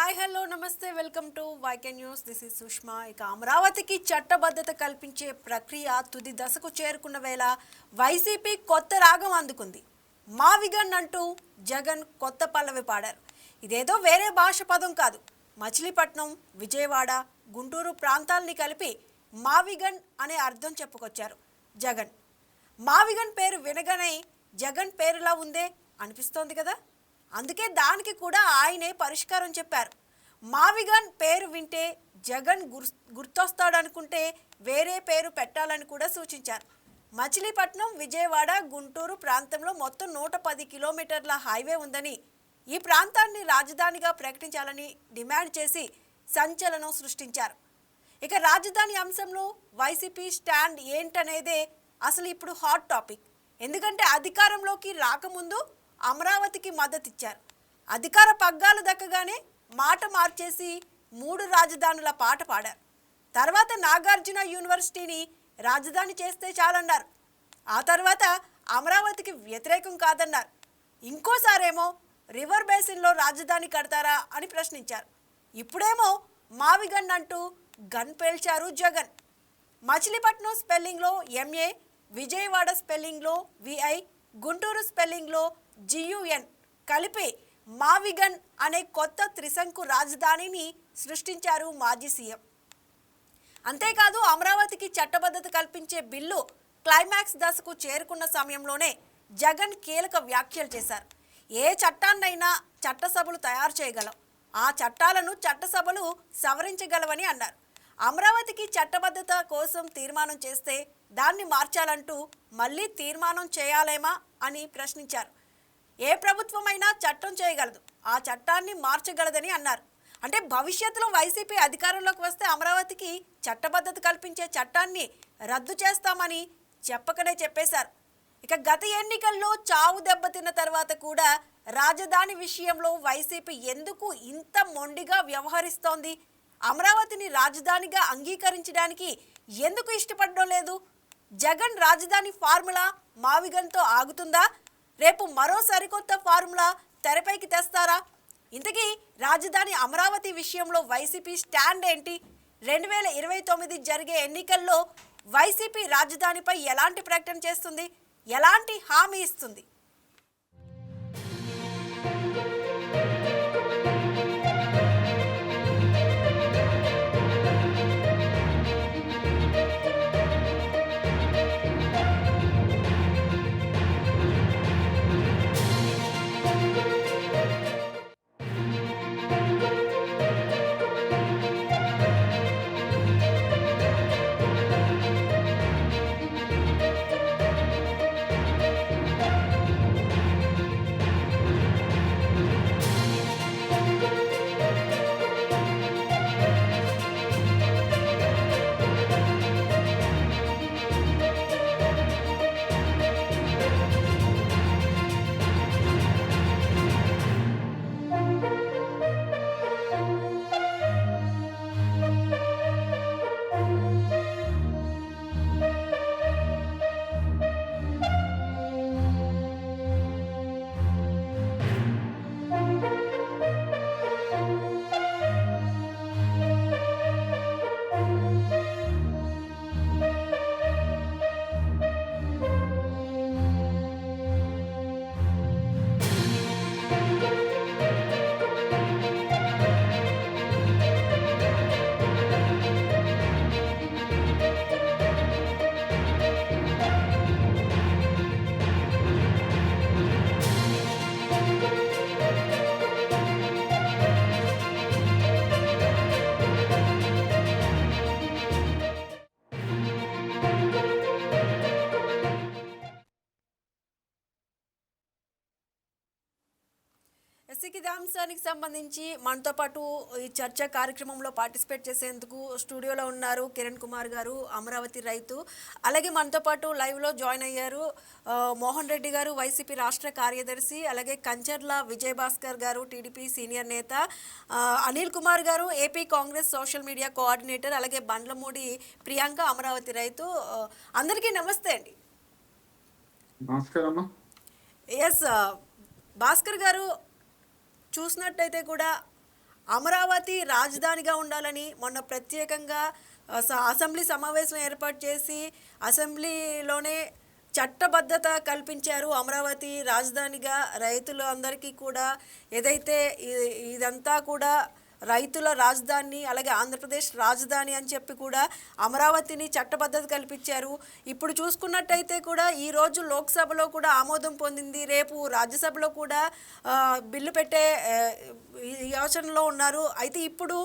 Hi hello నమస్తే welcome to YK news. This is Sushma. ఇక అమరావతికి చట్టబద్ధత కల్పించే ప్రక్రియ తుది దశకు చేరుకున్న వేళ వైసీపీ కొత్త రాగం అందుకుంది. మావిగన్ అంటూ జగన్ కొత్త పల్లవి పాడారు. ఇదేదో వేరే భాష పదం కాదు. మచిలీపట్నం, విజయవాడ, గుంటూరు ప్రాంతాలని కలిపి మావిగన్ అనే అర్థం చెప్పుకొచ్చారు జగన్. మావిగన్ పేరు వినగానే జగన్ పేరులా ఉందే అనిపిస్తోంది కదా. అందుకే దానికి కూడా ఆయనే పరిష్కారం చెప్పారు. మావిగన్ పేరు వింటే జగన్ గుర్తొస్తాడనుకుంటే వేరే పేరు పెట్టాలని కూడా సూచించారు. మచిలీపట్నం, విజయవాడ, గుంటూరు ప్రాంతంలో మొత్తం 110 కిలోమీటర్ల హైవే ఉందని, ఈ ప్రాంతాన్ని రాజధానిగా ప్రకటించాలని డిమాండ్ చేసి సంచలనం సృష్టించారు. ఇక రాజధాని అంశంలో వైసీపీ స్టాండ్ ఏంటనేదే అసలు ఇప్పుడు హాట్ టాపిక్. ఎందుకంటే అధికారంలోకి రాకముందు అమరావతికి మద్దతు ఇచ్చారు. అధికార పగ్గాలు దక్కగానే మాట మార్చేసి 3 రాజధానుల పాట పాడారు. తర్వాత నాగార్జున యూనివర్సిటీని రాజధాని చేస్తే చాలన్నారు. ఆ తర్వాత అమరావతికి వ్యతిరేకం కాదన్నారు. ఇంకోసారేమో రివర్ బేసిన్లో రాజధాని కడతారా అని ప్రశ్నించారు. ఇప్పుడేమో మావిగన్ అంటూ గన్ పేల్చారు జగన్. మచిలీపట్నం స్పెల్లింగ్లో ఎంఏ, విజయవాడ స్పెల్లింగ్లో విఐ, గుంటూరు స్పెల్లింగ్లో జియుఎన్ కలిపి మావిగన్ అనే కొత్త త్రిశంకు రాజధానిని సృష్టించారు మాజీ సీఎం. అంతేకాదు అమరావతికి చట్టబద్ధత కల్పించే బిల్లు క్లైమాక్స్ దశకు చేరుకున్న సమయంలోనే జగన్ కీలక వ్యాఖ్యలు చేశారు. ఏ చట్టాన్నైనా చట్టసభలు తయారు చేయగలం, ఆ చట్టాలను చట్టసభలు సవరించగలవని అన్నారు. అమరావతికి చట్టబద్ధత కోసం తీర్మానం చేస్తే దాన్ని మార్చాలంటూ మళ్ళీ తీర్మానం చేయాలేమా అని ప్రశ్నించారు. ఏ ప్రభుత్వమైనా చట్టం చేయగలదు, ఆ చట్టాన్ని మార్చగలదని అన్నారు. అంటే భవిష్యత్తులో వైసీపీ అధికారంలోకి వస్తే అమరావతికి చట్టబద్ధత కల్పించే చట్టాన్ని రద్దు చేస్తామని చెప్పకనే చెప్పేశారు. ఇక గత ఎన్నికల్లో చావు దెబ్బతిన్న తర్వాత కూడా రాజధాని విషయంలో వైసీపీ ఎందుకు ఇంత మొండిగా వ్యవహరిస్తోంది? అమరావతిని రాజధానిగా అంగీకరించడానికి ఎందుకు ఇష్టపడడం లేదు? జగన్ రాజధాని ఫార్ములా మావిగన్తో ఆగుతుందా? రేపు మరో సరికొత్త ఫార్ములా తెరపైకి తెస్తారా? ఇంతకీ రాజధాని అమరావతి విషయంలో వైసీపీ స్టాండ్ ఏంటి? 2029 జరిగే ఎన్నికల్లో వైసీపీ రాజధానిపై ఎలాంటి ప్రకటన చేస్తుంది, ఎలాంటి హామీ ఇస్తుంది? ఇదే అంశానికి సంబంధించి మనతో పాటు ఈ చర్చా కార్యక్రమంలో పార్టిసిపేట్ చేసేందుకు స్టూడియోలో ఉన్నారు కిరణ్ కుమార్ గారు, అమరావతి రైతు. అలాగే మనతో పాటు లైవ్లో జాయిన్ అయ్యారు మోహన్ రెడ్డి గారు, వైసీపీ రాష్ట్ర కార్యదర్శి. అలాగే కంచర్ల విజయభాస్కర్ గారు, టీడీపీ సీనియర్ నేత. అనిల్ కుమార్ గారు, AP Congress social media coordinator. అలాగే బండ్లమూడి ప్రియాంక, అమరావతి రైతు. అందరికీ నమస్తే అండి. నమస్కారం. ఎస్ భాస్కర్ గారు, చూసినట్టయితే కూడా అమరావతి రాజధానిగా ఉండాలని మొన్న ప్రత్యేకంగా అసెంబ్లీ సమావేశం ఏర్పాటు చేసి అసెంబ్లీలోనే చట్టబద్ధత కల్పించారు. అమరావతి రాజధానిగా రైతులు అందరికీ కూడా ఏదైతే ఇదంతా కూడా రైతుల రాజధాని, అలాగే ఆంధ్రప్రదేశ్ రాజధాని అని చెప్పి కూడా అమరావతిని చట్టబద్ధత కల్పించారు. ఇప్పుడు చూసుకున్నట్టయితే కూడా ఈరోజు లోక్సభలో కూడా ఆమోదం పొందింది. రేపు రాజ్యసభలో కూడా బిల్లు పెట్టే యోచనలో ఉన్నారు. అయితే ఇప్పుడు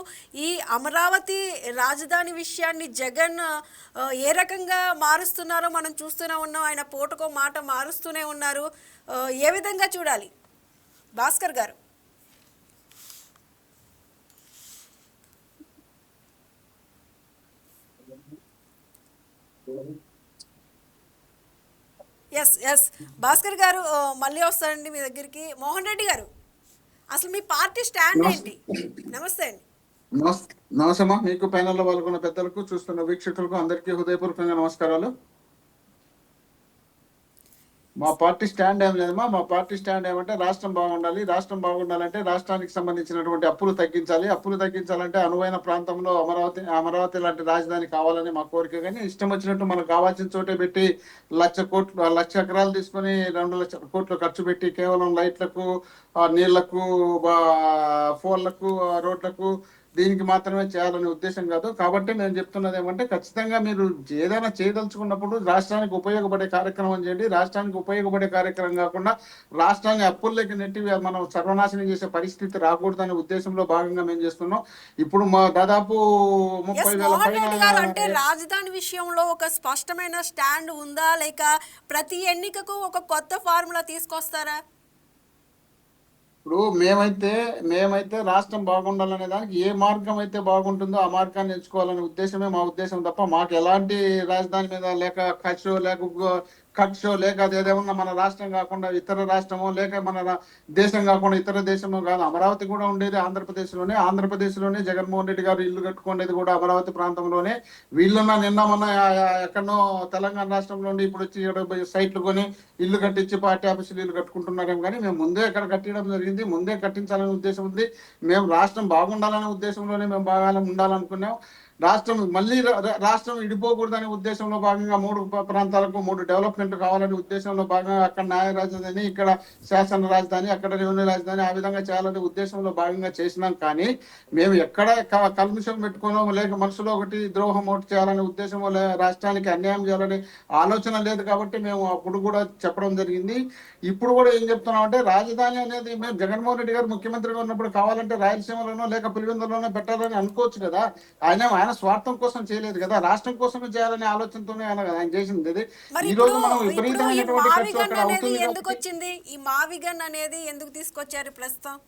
ఈ అమరావతి రాజధాని విషయాన్ని జగన్ ఏ రకంగా మారుస్తున్నారో మనం చూస్తూనే ఉన్నాం. ఆయన పూటకో మాట మారుస్తూనే ఉన్నారు. ఏ విధంగా చూడాలి భాస్కర్ గారు? ఎస్ ఎస్ భాస్కర్ గారు మళ్ళీ వస్తారండి మీ దగ్గరికి. మోహన్ రెడ్డి గారు, అసలు మీ పార్టీ స్టాండ్ ఏంటి? నమస్తే అండి. నమస్తే మీకు పైనల్లో పాల్గొన్న పెద్దలకు, చూస్తున్న వీక్షకులకు అందరికీ హృదయపూర్వకంగా నమస్కారాలు. మా పార్టీ స్టాండ్ ఏం లేదమ్మా. మా పార్టీ స్టాండ్ ఏమంటే రాష్ట్రం బాగుండాలి. రాష్ట్రం బాగుండాలంటే రాష్ట్రానికి సంబంధించినటువంటి అప్పులు తగ్గించాలి. అప్పులు తగ్గించాలంటే అనువైన ప్రాంతంలో అమరావతి లాంటి రాజధాని కావాలని మా కోరిక. కానీ ఇష్టం వచ్చినట్టు మనకు కావాల్సిన చోటే పెట్టి 1,00,00 ఎకరాలు తీసుకొని 2,00,000 కోట్లు ఖర్చు పెట్టి కేవలం లైట్లకు, నీళ్లకు, ఫోన్లకు, రోడ్లకు దీనికి మాత్రమే చేయాలనే ఉద్దేశం కాదు. కాబట్టి మేము చెప్తున్నది ఏమంటే ఖచ్చితంగా మీరు ఏదైనా చేయదలుచుకున్నప్పుడు రాష్ట్రానికి ఉపయోగపడే కార్యక్రమం చేయండి. రాష్ట్రానికి ఉపయోగపడే కార్యక్రమం కాకుండా రాష్ట్రాన్ని అప్పుల్లోకి నెట్టి మనం సర్వనాశనం చేసే పరిస్థితి రాకూడదనే ఉద్దేశంలో భాగంగా మేము చేస్తున్నాం. ఇప్పుడు మా దాదాపు 30,000 అంటే రాజధాని విషయంలో ఒక స్పష్టమైన స్టాండ్ ఉందా, లేక ప్రతి ఎన్నికకు ఒక కొత్త ఫార్ములా తీసుకొస్తారా? ఇప్పుడు మేమైతే రాష్ట్రం బాగుండాలనే దానికి ఏ మార్గం అయితే బాగుంటుందో ఆ మార్గాన్ని ఎంచుకోవాలనే ఉద్దేశమే మా ఉద్దేశం తప్ప మాకు ఎలాంటి రాజధాని మీద ఖర్చు లేక అదేమన్నా మన రాష్ట్రం కాకుండా ఇతర రాష్ట్రమో, లేక మన దేశం కాకుండా ఇతర దేశమో కాదు. అమరావతి కూడా ఉండేది ఆంధ్రప్రదేశ్లోనే జగన్మోహన్ రెడ్డి గారు ఇల్లు కట్టుకునేది కూడా అమరావతి ప్రాంతంలోనే. వీళ్ళున్న నిన్న మొన్న ఎక్కడో తెలంగాణ రాష్ట్రంలో ఇప్పుడు వచ్చి సైట్లు కొని ఇల్లు కట్టించి పార్టీ ఆఫీసులు ఇల్లు కట్టుకుంటున్నారేమో. కానీ మేము ముందే ఇక్కడ కట్టడం జరిగింది. ముందే కట్టించాలనే ఉద్దేశం ఉంది. మేము రాష్ట్రం బాగుండాలనే ఉద్దేశంలోనే మేము బాగా ఉండాలనుకున్నాం. రాష్ట్రం విడిపోకూడదనే ఉద్దేశంలో భాగంగా 3 ప్రాంతాలకు 3 డెవలప్మెంట్ కావాలనే ఉద్దేశంలో భాగంగా అక్కడ న్యాయ రాజధాని, ఇక్కడ శాసన రాజధాని, అక్కడ రెవెన్యూ రాజధాని, ఆ విధంగా చేయాలనే ఉద్దేశంలో భాగంగా చేసినాం. కానీ మేము ఎక్కడ కల్మిషం పెట్టుకోవడం, లేక మనసులో ఒకటి ద్రోహం ఒకటి చేయాలనే ఉద్దేశంలో, రాష్ట్రానికి అన్యాయం చేయాలనే ఆలోచన లేదు. కాబట్టి మేము అప్పుడు కూడా చెప్పడం జరిగింది. ఇప్పుడు కూడా ఏం చెప్తున్నాం అంటే రాజధాని అనేది మేము జగన్మోహన్ రెడ్డి గారు ముఖ్యమంత్రిగా ఉన్నప్పుడు కావాలంటే రాయలసీమలోనో లేక పులివెందులోనో పెట్టాలని అనుకోవచ్చు కదా. ఆయన స్వార్థం కోసం చేయలేదు కదా, రాష్ట్రం కోసమే చేయాలనే ఆలోచనతోనే ఆయన చేసింది. ఈ రోజు మనం విపరీతమైనటువంటి ఖర్చు అక్కడ అవుతుంది. ఎందుకు వచ్చింది ఈ మావిగన్ అనేది? ఎందుకు తీసుకొచ్చారు ప్రస్తుతం?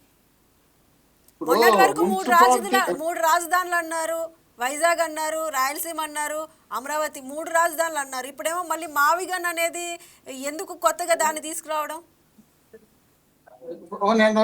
మూడు రాజధానులు అన్నారు, వైజాగ్ అన్నారు, రాయలసీమ అన్నారు, అమరావతి, 3 రాజధానులు అన్నారు. ఇప్పుడేమో మళ్ళీ మావిగన్ అనేది ఎందుకు కొత్తగా దాన్ని తీసుకురావడం? నేను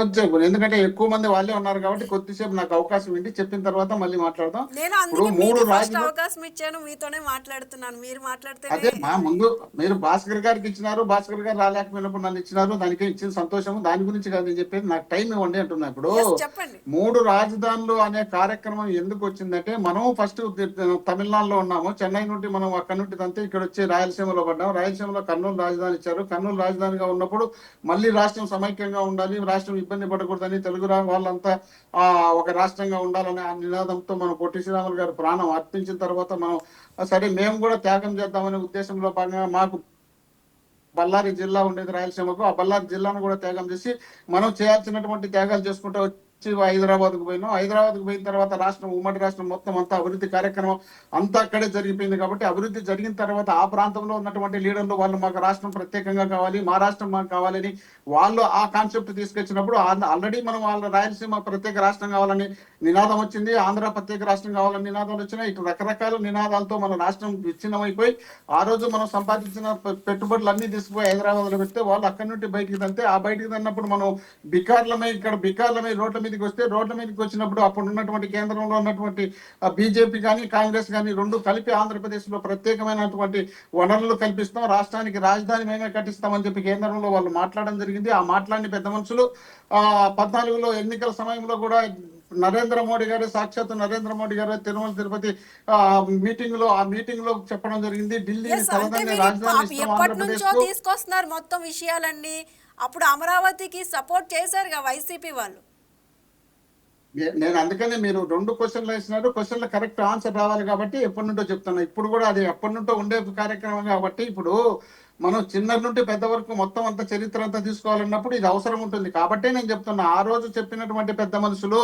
ఎందుకంటే ఎక్కువ మంది వాళ్ళే ఉన్నారు కాబట్టి కొద్దిసేపు నాకు అవకాశం ఏంటి చెప్పిన తర్వాత మళ్ళీ మాట్లాడదాం. నేను అందుకే అవకాశం ఇచ్చాను, మీతోనే మాట్లాడుతున్నాను. మీరు మాట్లాడితే అదే మా ముందు మీరు భాస్కర్ గారికి ఇచ్చినారు, భాస్కర్ గారు రాలేకపోయినప్పుడు నన్ను ఇచ్చినారు, దానికే ఇచ్చిన సంతోషం. దాని గురించి కాదు నేను చెప్పేది, నాకు టైం ఇవ్వండి అంటున్నా. ఇప్పుడు చెప్పండి. 3 రాజధానులు అనే కార్యక్రమం ఎందుకు వచ్చిందంటే మనం ఫస్ట్ తమిళనాడులో ఉన్నాము. చెన్నై నుండి మనం అక్కడి నుండి అంతే ఇక్కడ వచ్చి రాయలసీమలో పడ్డాం. రాయలసీమలో కర్నూలు రాజధాని ఇచ్చారు. కర్నూలు రాజధానిగా ఉన్నప్పుడు మళ్ళీ రాష్ట్రం సమైక్యంగా ఉండాలి, రాష్ట్రం ఇబ్బంది పడకూడదని, తెలుగు వాళ్ళంతా ఒక రాష్ట్రంగా ఉండాలనే ఆ నినాదంతో మనం పొట్టి శ్రీరాములు గారు ప్రాణం అర్పించిన తర్వాత మనం సరే మేము కూడా త్యాగం చేద్దామనే ఉద్దేశంలో భాగంగా మాకు బళ్ళారి జిల్లా ఉండేది రాయలసీమకు, ఆ బళ్ళారి జిల్లాను కూడా త్యాగం చేసి మనం చేయాల్సినటువంటి త్యాగాలు చేసుకుంటూ హైదరాబాద్కు పోయినాం. హైదరాబాద్కు పోయిన తర్వాత ఉమ్మడి రాష్ట్రం మొత్తం అంతా అభివృద్ధి కార్యక్రమం అంతా అక్కడే జరిగిపోయింది. కాబట్టి అభివృద్ధి జరిగిన తర్వాత ఆ ప్రాంతంలో ఉన్నటువంటి లీడర్లు వాళ్ళు మాకు రాష్ట్రం ప్రత్యేకంగా కావాలి, మా రాష్ట్రం మాకు కావాలని వాళ్ళు ఆ కాన్సెప్ట్ తీసుకొచ్చినప్పుడు ఆల్రెడీ మనం వాళ్ళ రాయలసీమ ప్రత్యేక రాష్ట్రం కావాలని నినాదం వచ్చింది, ఆంధ్ర ప్రత్యేక రాష్ట్రం కావాలని నినాదాలు వచ్చినాయి. ఇటు రకరకాల నినాదాలతో మన రాష్ట్రం విచ్ఛిన్నమైపోయి ఆ రోజు మనం సంపాదించిన పెట్టుబడులు అన్ని తీసుకుపోయి హైదరాబాద్లో పెడితే వాళ్ళు అక్కడి నుండి బయటికి తంతే, ఆ బయటికి తన్నప్పుడు మనం బికార్లమై రోడ్ల మీదకి వస్తే, రోడ్ల మీదకి వచ్చినప్పుడు అప్పుడు ఉన్నటువంటి కేంద్రంలో ఉన్నటువంటి బీజేపీ కానీ కాంగ్రెస్ కానీ 2 కలిపి ఆంధ్రప్రదేశ్ లో ప్రత్యేకమైనటువంటి వనరులు కల్పిస్తాం, రాష్ట్రానికి రాజధాని మేమే కట్టిస్తామని చెప్పి కేంద్రంలో వాళ్ళు మాట్లాడడం జరిగింది. ఆ మాట్లాడిన పెద్ద మనుషులు 14లో ఎన్నికల సమయంలో కూడా నరేంద్ర మోడీ గారు, సాక్షాత్ నరేంద్ర మోడీ గారు తిరుమల తిరుపతి ఆ మీటింగ్ లో చెప్పడం జరిగింది. ఢిల్లీని ఎస్ అంటే తలదన్నే వీళ్ళు రాజధాని ఇస్తాం ఎప్పటి ఆంధ్రప్రదేశ్ నుంచో కు. తీసుకొస్తున్నారు మొత్తం విషయాలన్నీ. అప్పుడు అమరావతికి సపోర్ట్ చేశారుగా వైసీపీ వాళ్ళు. నేను అందుకనే మీరు 2 క్వశ్చన్లు వేసినారు, క్వశ్చన్లు కరెక్ట్ ఆన్సర్ రావాలి కాబట్టి ఎప్పటి నుండో చెప్తున్నా. ఇప్పుడు కూడా అది ఎప్పటి నుండో ఉండే కార్యక్రమం కాబట్టి ఇప్పుడు మనం చిన్న నుండి పెద్ద వరకు మొత్తం అంతా చరిత్ర అంతా తీసుకోవాలన్నప్పుడు ఇది అవసరం ఉంటుంది. కాబట్టే నేను చెప్తున్నా, ఆ రోజు చెప్పినటువంటి పెద్ద మనుషులు,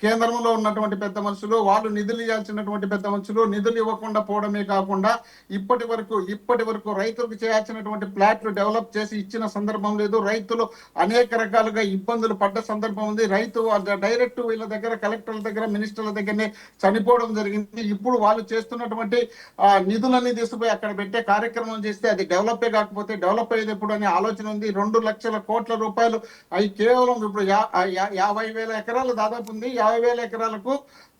కేంద్రంలో ఉన్నటువంటి పెద్ద మనుషులు, వాళ్ళు నిధులు ఇవ్వాల్సినటువంటి పెద్ద మనుషులు నిధులు ఇవ్వకుండా పోవడమే కాకుండా ఇప్పటి వరకు రైతులకు చేయాల్సినటువంటి ప్లాట్లు డెవలప్ చేసి ఇచ్చిన సందర్భం లేదు. రైతులు అనేక రకాలుగా ఇబ్బందులు పడ్డ సందర్భం ఉంది. రైతు డైరెక్ట్ వీళ్ళ దగ్గర, కలెక్టర్ల దగ్గర, మినిస్టర్ల దగ్గరనే చనిపోవడం జరిగింది. ఇప్పుడు వాళ్ళు చేస్తున్నటువంటి నిధులన్నీ తీసుకుపోయి అక్కడ పెట్టే కార్యక్రమం చేస్తే అది డెవలపే కాకపోతే డెవలప్ అయ్యేది ఎప్పుడు అనే ఆలోచన ఉంది. 2 లక్షల కోట్ల రూపాయలు అవి కేవలం ఇప్పుడు 50,000 ఎకరాలు దాదాపు ఉంది. 50,000 ఎకరాలకు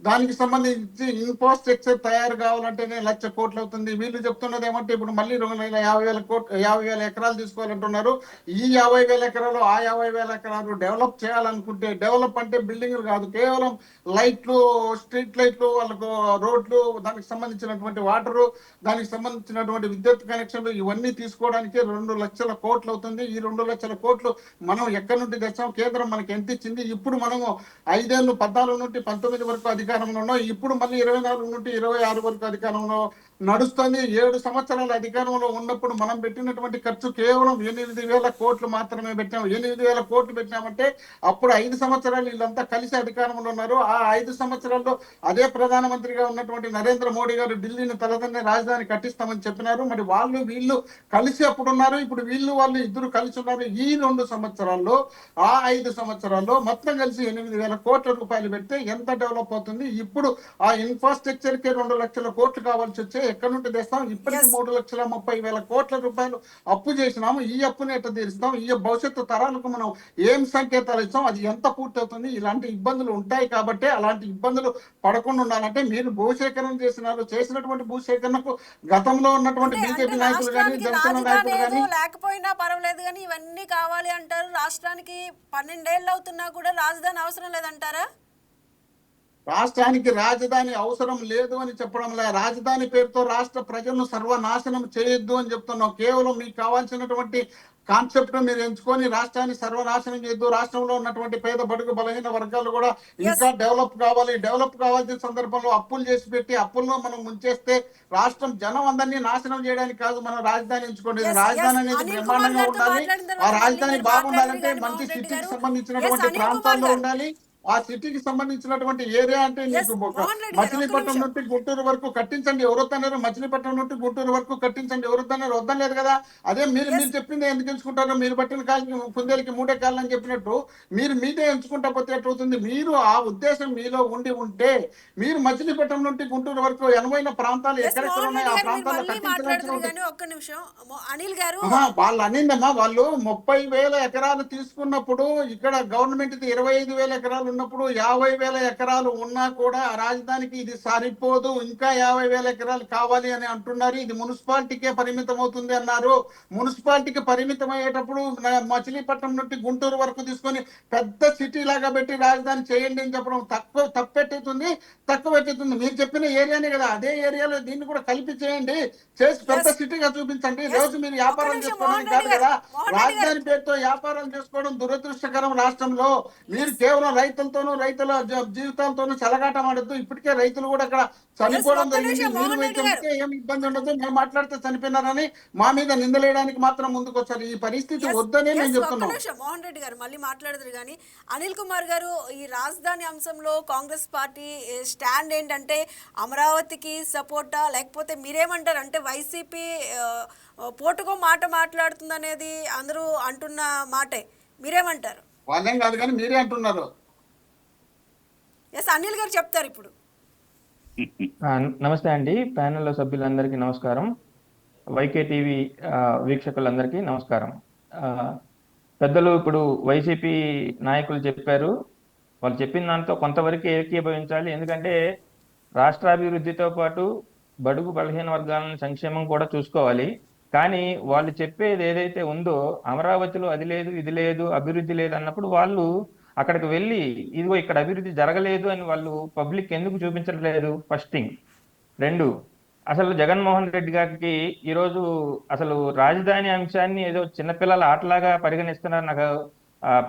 దానికి సంబంధించి ఇన్ఫ్రాస్ట్రక్చర్ తయారు కావాలంటేనే 1,00,000 కోట్లు అవుతుంది. వీళ్ళు చెప్తున్నది ఏమంటే ఇప్పుడు మళ్ళీ 50,000 ఎకరాలు తీసుకోవాలంటున్నారు. ఈ 50,000 ఎకరాలు, ఆ 50,000 ఎకరాలు డెవలప్ చేయాలనుకుంటే, డెవలప్ అంటే బిల్డింగ్లు కాదు, కేవలం లైట్లు, స్ట్రీట్ లైట్లు, వాళ్ళకు రోడ్లు, దానికి సంబంధించినటువంటి వాటరు, దానికి సంబంధించినటువంటి విద్యుత్ కనెక్షన్లు ఇవన్నీ తీసుకోవడానికి 2 లక్షల కోట్లు అవుతుంది. ఈ 2 లక్షల కోట్లు మనం ఎక్కడి నుండి తెచ్చాం? కేంద్రం మనకి ఎంత ఇచ్చింది? ఇప్పుడు మనము 5 ఏళ్ళు 14 నుండి 19 వరకు అధికారంలో ఉన్నాం. ఇప్పుడు మళ్ళీ 24 నుండి 26 వరకు అధికారంలో నడుస్తుంది. 7 సంవత్సరాల అధికారంలో ఉన్నప్పుడు మనం పెట్టినటువంటి ఖర్చు కేవలం 8,000 కోట్లు మాత్రమే పెట్టాం. 8,000 కోట్లు పెట్టామంటే అప్పుడు 5 సంవత్సరాలు వీళ్ళంతా కలిసి అధికారంలో ఉన్నారు. ఆ 5 సంవత్సరాల్లో అదే ప్రధానమంత్రిగా ఉన్నటువంటి నరేంద్ర మోడీ గారు ఢిల్లీని తలదన్నే రాజధాని కట్టిస్తామని చెప్పినారు. మరి వాళ్ళు వీళ్ళు కలిసి అప్పుడు ఉన్నారు, ఇప్పుడు వాళ్ళు ఇద్దరు కలిసి ఉన్నారు. ఈ 2 సంవత్సరాల్లో, ఆ 5 సంవత్సరాల్లో మొత్తం కలిసి 8,000 కోట్ల రూపాయలు పెడితే ఎంత డెవలప్ అవుతుంది? ఇప్పుడు ఆ ఇన్ఫ్రాస్ట్రక్చర్ కి 2 లక్షల కోట్లు కావాల్సి వచ్చే ఎక్కడి నుండి తెస్తాం? ఇప్పటికి 3,30,000 కోట్ల రూపాయలు అప్పు చేసినాము. ఈ అప్పుని ఎట్లా తీరుస్తాం? ఈ భవిష్యత్తు తరాలకు మనం ఏం సంకేతాలు ఇస్తాం? అది ఎంత పూర్తి అవుతుంది? ఇలాంటి ఇబ్బందులు ఉంటాయి కాబట్టి అలాంటి ఇబ్బందులు పడకుండా ఉండాలంటే మీరు భూసేకరణ చేసినటువంటి భూసేకరణకు గతంలో ఉన్నటువంటి బీజేపీ నాయకులు కానీ, జనసేన నాయకులు కానీ, లేకపోయినా పర్వాలేదు కానీ ఇవన్నీ కావాలి అంటారు. రాష్ట్రానికి 12 ఏళ్ళు అవుతున్నా కూడా రాజధాని అవసరం లేదంటారా? రాష్ట్రానికి రాజధాని అవసరం లేదు అని చెప్పడం లే. రాజధాని పేరుతో రాష్ట్ర ప్రజలను సర్వనాశనం చేయొద్దు అని చెప్తున్నాం. కేవలం మీకు కావాల్సినటువంటి కాన్సెప్ట్ మీరు ఎంచుకొని రాష్ట్రాన్ని సర్వనాశనం చేయొద్దు. రాష్ట్రంలో ఉన్నటువంటి పేద బడుగు బలహీన వర్గాలు కూడా ఇంకా డెవలప్ కావాల్సిన సందర్భంలో అప్పులు చేసి పెట్టి అప్పుల్లో మనం ముంచేస్తే రాష్ట్రం జనం అందరినీ నాశనం చేయడానికి కాదు మనం రాజధాని ఎంచుకోండి. రాజధాని అనేది బ్రహ్మాండంగా ఉండాలి. ఆ రాజధాని బాగుండాలంటే మంచి సిటీకి సంబంధించినటువంటి ప్రాంతాల్లో ఉండాలి. ఆ సిటీకి సంబంధించినటువంటి ఏరియా అంటే నీకు మచిలీపట్నం నుండి గుంటూరు వరకు కట్టించండి ఎవరొద్దన్నారు? మచిలీపట్నం నుండి గుంటూరు వరకు కట్టించండి ఎవరొద్దన్నారు? వద్దలేదు కదా. అదే మీరు చెప్పింది ఎందుకు ఎంచుకుంటారు? మీరు పట్టిన కాళ్ళకి కుందేలకి 3 కాళ్ళు అని చెప్పినట్టు మీరు మీదే ఎంచుకుంటా పోతే ఎట్లవుతుంది? మీరు ఆ ఉద్దేశం మీలో ఉంటే మీరు మచిలీపట్నం నుండి గుంటూరు వరకు అనువైన ప్రాంతాలు ఎక్కడెక్కడ ఉన్నాయో ఆ ప్రాంతాల్లో కట్టించడానికి. ఒక్క నిమిషం అనిల్ గారు, వాళ్ళు అనిందమ్మా, వాళ్ళు 30,000 ఎకరాలు తీసుకున్నప్పుడు ఇక్కడ గవర్నమెంట్ 25,000 ఎకరాలు ఉన్నప్పుడు 50,000 ఎకరాలు ఉన్నా కూడా రాజధానికి ఇది సరిపోదు, ఇంకా 50,000 ఎకరాలు కావాలి అని అంటున్నారు. ఇది మున్సిపాలిటీకే పరిమితం అవుతుంది అన్నారు. మున్సిపాలిటీకి పరిమితం అయ్యేటప్పుడు మచిలీపట్నం నుండి గుంటూరు వరకు తీసుకొని పెద్ద సిటీ లాగా పెట్టి రాజధాని చేయండి అని చెప్పడం తక్కువ పెట్టేస్తుంది. మీరు చెప్పిన ఏరియానే కదా, అదే ఏరియాలో దీన్ని కూడా కలిపి చేయండి, చేసి పెద్ద సిటీగా చూపించండి. రోజు మీరు వ్యాపారం చేసుకోవడం కాదు కదా. రాజధాని పేరుతో వ్యాపారం చేసుకోవడం దురదృష్టకరం. రాష్ట్రంలో మీరు కేవలం రైతుల జీవితాలతోనూ చెలగాటం ఆడద్దు. ఇప్పటికే రైతులు కూడా అక్కడ చనిపోవడం జరిగింది. మీరు చెప్తే ఏం ఇబ్బంది ఉండదు, మేము మాట్లాడితే చనిపోయినారని మా మీద నిందలేయడానికి మాత్రం ముందుకు వచ్చారు. ఈ పరిస్థితి వద్దనే నేను చెప్తున్నాను. మోహన్ రెడ్డి గారు మళ్ళీ మాట్లాడదురు కానీ, అనిల్ కుమార్ గారు, ఈ రాజధాని అంశంలో కాంగ్రెస్ పార్టీ స్టాండ్ ఏంటంటే అమరావతికి సపోర్టా, లేకపోతే మీరేమంటారు? అంటే వైసీపీ పోటుకో మాట మాట్లాడుతుంది అనేది అందరూ అంటున్న మాటే, మీరేమంటారు? వాళ్ళేం కాదు కానీ మీరే అంటున్నారు. ఎస్, అనిల్ గారు చెప్తారు ఇప్పుడు. నమస్తే అండి, ప్యానెల్లో సభ్యులందరికీ నమస్కారం, వైకే టీవీ వీక్షకులందరికీ నమస్కారం. పెద్దలు ఇప్పుడు వైసీపీ నాయకులు చెప్పారు, వాళ్ళు చెప్పిన దాంతో కొంతవరకు ఏకీభవించాలి. ఎందుకంటే రాష్ట్రాభివృద్ధితో పాటు బడుగు బలహీన వర్గాలను సంక్షేమం కూడా చూసుకోవాలి. కానీ వాళ్ళు చెప్పేది ఏదైతే ఉందో అమరావతిలో అది లేదు ఇది లేదు అభివృద్ధి లేదు అన్నప్పుడు వాళ్ళు అక్కడికి వెళ్ళి ఇదిగో ఇక్కడ అభివృద్ధి జరగలేదు అని వాళ్ళు పబ్లిక్ ఎందుకు చూపించట్లేదు? First thing. రెండు, అసలు జగన్మోహన్ రెడ్డి గారికి ఈరోజు అసలు రాజధాని అంశాన్ని ఏదో చిన్నపిల్లల ఆటలాగా పరిగణిస్తున్నారు. నాకు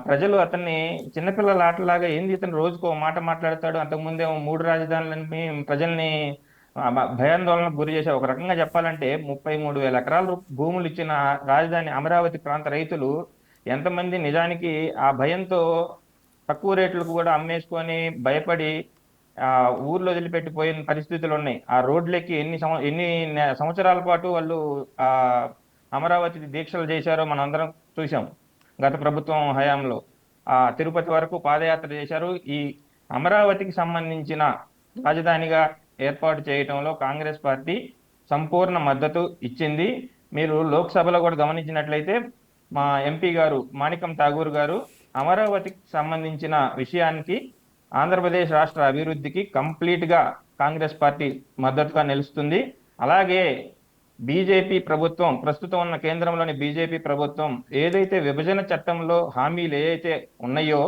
ప్రజలు అతన్ని చిన్నపిల్లల ఆటలాగా, ఏంది ఇతను రోజుకో మాట మాట్లాడతాడు, అంతకుముందేమో 3 రాజధానులని ప్రజల్ని భయాందోళనకు గురి చేశారు. ఒక రకంగా చెప్పాలంటే 33,000 ఎకరాలు భూములు ఇచ్చిన రాజధాని అమరావతి ప్రాంత రైతులు ఎంతమంది నిజానికి ఆ భయంతో తక్కువ రేట్లకు కూడా అమ్మేసుకొని భయపడి ఊర్లో వదిలిపెట్టిపోయిన పరిస్థితులు ఉన్నాయి. ఆ రోడ్లకి ఎన్ని సంవత్సరాల పాటు వాళ్ళు ఆ అమరావతి దీక్షలు చేశారో మనం అందరం చూసాం గత ప్రభుత్వం హయాంలో. తిరుపతి వరకు పాదయాత్ర చేశారు. ఈ అమరావతికి సంబంధించిన రాజధానిగా ఏర్పాటు చేయటంలో కాంగ్రెస్ పార్టీ సంపూర్ణ మద్దతు ఇచ్చింది. మీరు లోక్సభలో కూడా గమనించినట్లయితే మా ఎంపీ గారు మాణికం ఠాగూర్ గారు అమరావతికి సంబంధించిన విషయానికి, ఆంధ్రప్రదేశ్ రాష్ట్ర అభివృద్ధికి కంప్లీట్గా కాంగ్రెస్ పార్టీ మద్దతుగా నిలుస్తుంది. అలాగే బీజేపీ ప్రభుత్వం, ప్రస్తుతం ఉన్న కేంద్రంలోని బీజేపీ ప్రభుత్వం ఏదైతే విభజన చట్టంలో హామీలు ఏవైతే ఉన్నాయో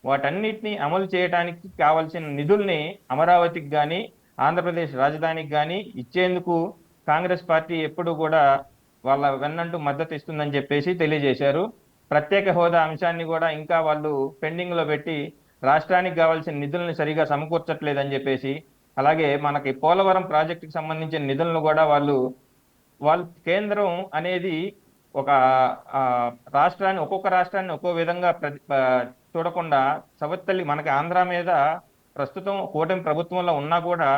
వాటన్నిటిని అమలు చేయడానికి కావాల్సిన నిధుల్ని అమరావతికి కానీ ఆంధ్రప్రదేశ్ రాజధానికి కానీ ఇచ్చేందుకు కాంగ్రెస్ పార్టీ ఎప్పుడు కూడా వాళ్ళ వెన్నంటూ మద్దతు ఇస్తుందని చెప్పేసి తెలియజేశారు. ప్రత్యేక హోదా అంశాన్ని కూడా ఇంకా వాళ్ళు పెండింగ్ లో పెట్టి రాష్ట్రానికి కావాల్సిన నిధులను సరిగా సమకూర్చట్లేదని చెప్పేసి, అలాగే మనకి పోలవరం ప్రాజెక్టుకి సంబంధించిన నిధులను కూడా వాళ్ళు కేంద్రం అనేది ఒక రాష్ట్రాన్ని, ఒక్కొక్క రాష్ట్రాన్ని ఒక్కో విధంగా చూడకుండా సవత్తల్లి మనకి ఆంధ్ర మీద ప్రస్తుతం కూటమి ప్రభుత్వంలో ఉన్నా కూడా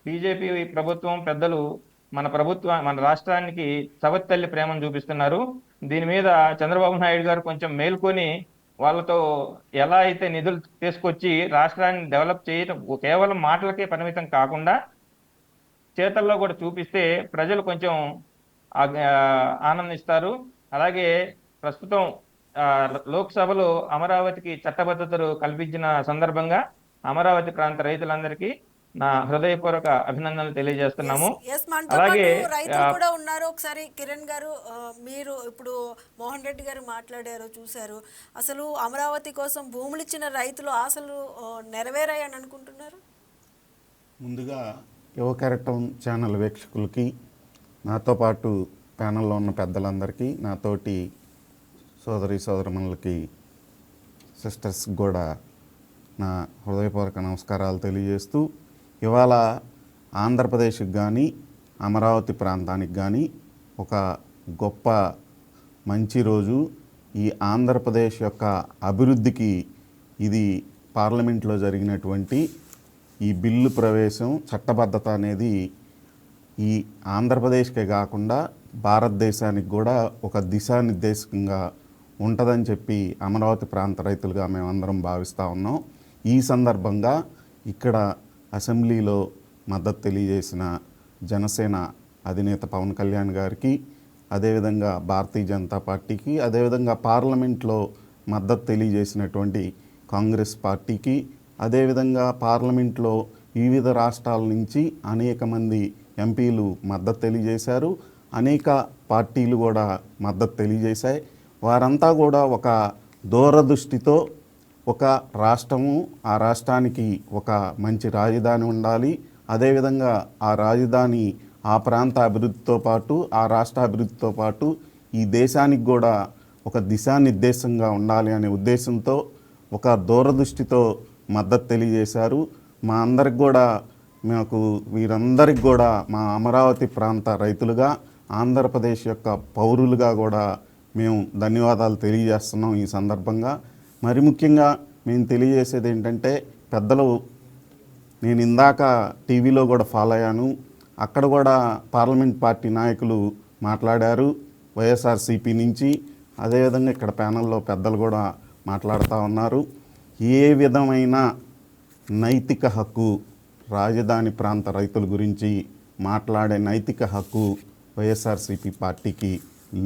బీజేపీ ప్రభుత్వం పెద్దలు మన రాష్ట్రానికి సవత్తల్లి ప్రేమను చూపిస్తున్నారు. దీని మీద చంద్రబాబు నాయుడు గారు కొంచెం మేల్కొని వాళ్ళతో ఎలా అయితే నిధులు తీసుకొచ్చి రాష్ట్రాన్ని డెవలప్ చేయటం కేవలం మాటలకే పరిమితం కాకుండా చేతల్లో కూడా చూపిస్తే ప్రజలు కొంచెం ఆనందిస్తారు. అలాగే ప్రస్తుతం లోక్సభలో అమరావతికి చట్టబద్ధతలు కల్పించిన సందర్భంగా అమరావతి ప్రాంత రైతులందరికీ నా హృదయపూర్వక అభినందనలు తెలియజేస్తున్నాము. అలాగే రైతులు కూడా ఉన్నారు. ఒకసారి కిరణ్ గారు, మీరు ఇప్పుడు మోహన్ రెడ్డి గారు మాట్లాడారు, చూశారు. అసలు అమరావతి కోసం భూములు ఇచ్చిన రైతులు ఆశలు నెరవేరాయని అనుకుంటున్నారు? ముందుగా యువ కెరటం ఛానల్ వీక్షకులకి, నాతో పాటు ప్యానల్లో ఉన్న పెద్దలందరికీ, నాతోటి సోదరీమణులకి, సిస్టర్స్ కూడా నా హృదయపూర్వక నమస్కారాలు తెలియజేస్తూ, ఇవాళ ఆంధ్రప్రదేశ్కి కానీ అమరావతి ప్రాంతానికి కానీ ఒక గొప్ప మంచి రోజు. ఈ ఆంధ్రప్రదేశ్ యొక్క అభివృద్ధికి ఇది పార్లమెంట్లో జరిగినటువంటి ఈ బిల్లు ప్రవేశం, చట్టబద్ధత అనేది ఈ ఆంధ్రప్రదేశ్కే కాకుండా భారతదేశానికి కూడా ఒక దిశానిర్దేశకంగా ఉంటుందని చెప్పి అమరావతి ప్రాంత రైతులుగా మేమందరం భావిస్తూ ఉన్నాం. ఈ సందర్భంగా ఇక్కడ అసెంబ్లీలో మద్దతు తెలియజేసిన జనసేన అధినేత పవన్ కళ్యాణ్ గారికి, అదేవిధంగా భారతీయ జనతా పార్టీకి, అదేవిధంగా పార్లమెంట్లో మద్దతు తెలియజేసినటువంటి కాంగ్రెస్ పార్టీకి, అదేవిధంగా పార్లమెంట్లో వివిధ రాష్ట్రాల నుంచి అనేక మంది ఎంపీలు మద్దతు తెలియజేశారు. అనేక పార్టీలు కూడా మద్దతు తెలియజేశాయి. వారంతా కూడా ఒక దూరదృష్టితో ఒక రాష్ట్రము, ఆ రాష్ట్రానికి ఒక మంచి రాజధాని ఉండాలి, అదేవిధంగా ఆ రాజధాని ఆ ప్రాంత అభివృద్ధితో పాటు ఆ రాష్ట్ర అభివృద్ధితో పాటు ఈ దేశానికి కూడా ఒక దిశానిర్దేశంగా ఉండాలి అనే ఉద్దేశంతో ఒక దూరదృష్టితో మద్దతు తెలియజేశారు. మా అందరికి కూడా, వీరందరికి కూడా మా అమరావతి ప్రాంత రైతులుగా, ఆంధ్రప్రదేశ్ యొక్క పౌరులుగా కూడా మేము ధన్యవాదాలు తెలియజేస్తున్నాం. ఈ సందర్భంగా మరి ముఖ్యంగా మేము తెలియజేసేది ఏంటంటే, పెద్దలు, నేను ఇందాక టీవీలో కూడా ఫాలో అయ్యాను, అక్కడ కూడా పార్లమెంట్ పార్టీ నాయకులు మాట్లాడారు వైఎస్ఆర్సీపీ నుంచి, అదేవిధంగా ఇక్కడ ప్యానల్లో పెద్దలు కూడా మాట్లాడుతూ ఉన్నారు. ఏ విధమైన నైతిక హక్కు, రాజధాని ప్రాంత రైతుల గురించి మాట్లాడే నైతిక హక్కు వైఎస్ఆర్సీపీ పార్టీకి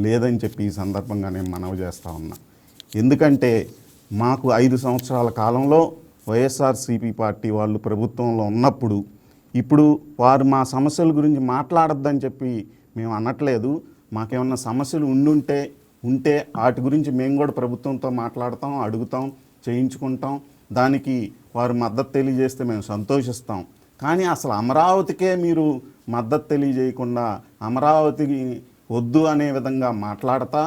లేదని చెప్పి ఈ సందర్భంగా నేను మనవి చేస్తూ ఉన్నా. ఎందుకంటే మాకు 5 సంవత్సరాల కాలంలో వైఎస్ఆర్సీపీ పార్టీ వాళ్ళు ప్రభుత్వంలో ఉన్నప్పుడు, ఇప్పుడు వారు మా సమస్యల గురించి మాట్లాడొద్దని చెప్పి మేము అనట్లేదు. మాకేమన్నా సమస్యలు ఉంటే వాటి గురించి మేము కూడా ప్రభుత్వంతో మాట్లాడతాం, అడుగుతాం. చేయించుకుంటాం. దానికి వారు మద్దతు తెలియజేస్తే మేము సంతోషిస్తాం. కానీ అసలు అమరావతికే మీరు మద్దతు తెలియజేయకుండా అమరావతికి వద్దు అనే విధంగా మాట్లాడతా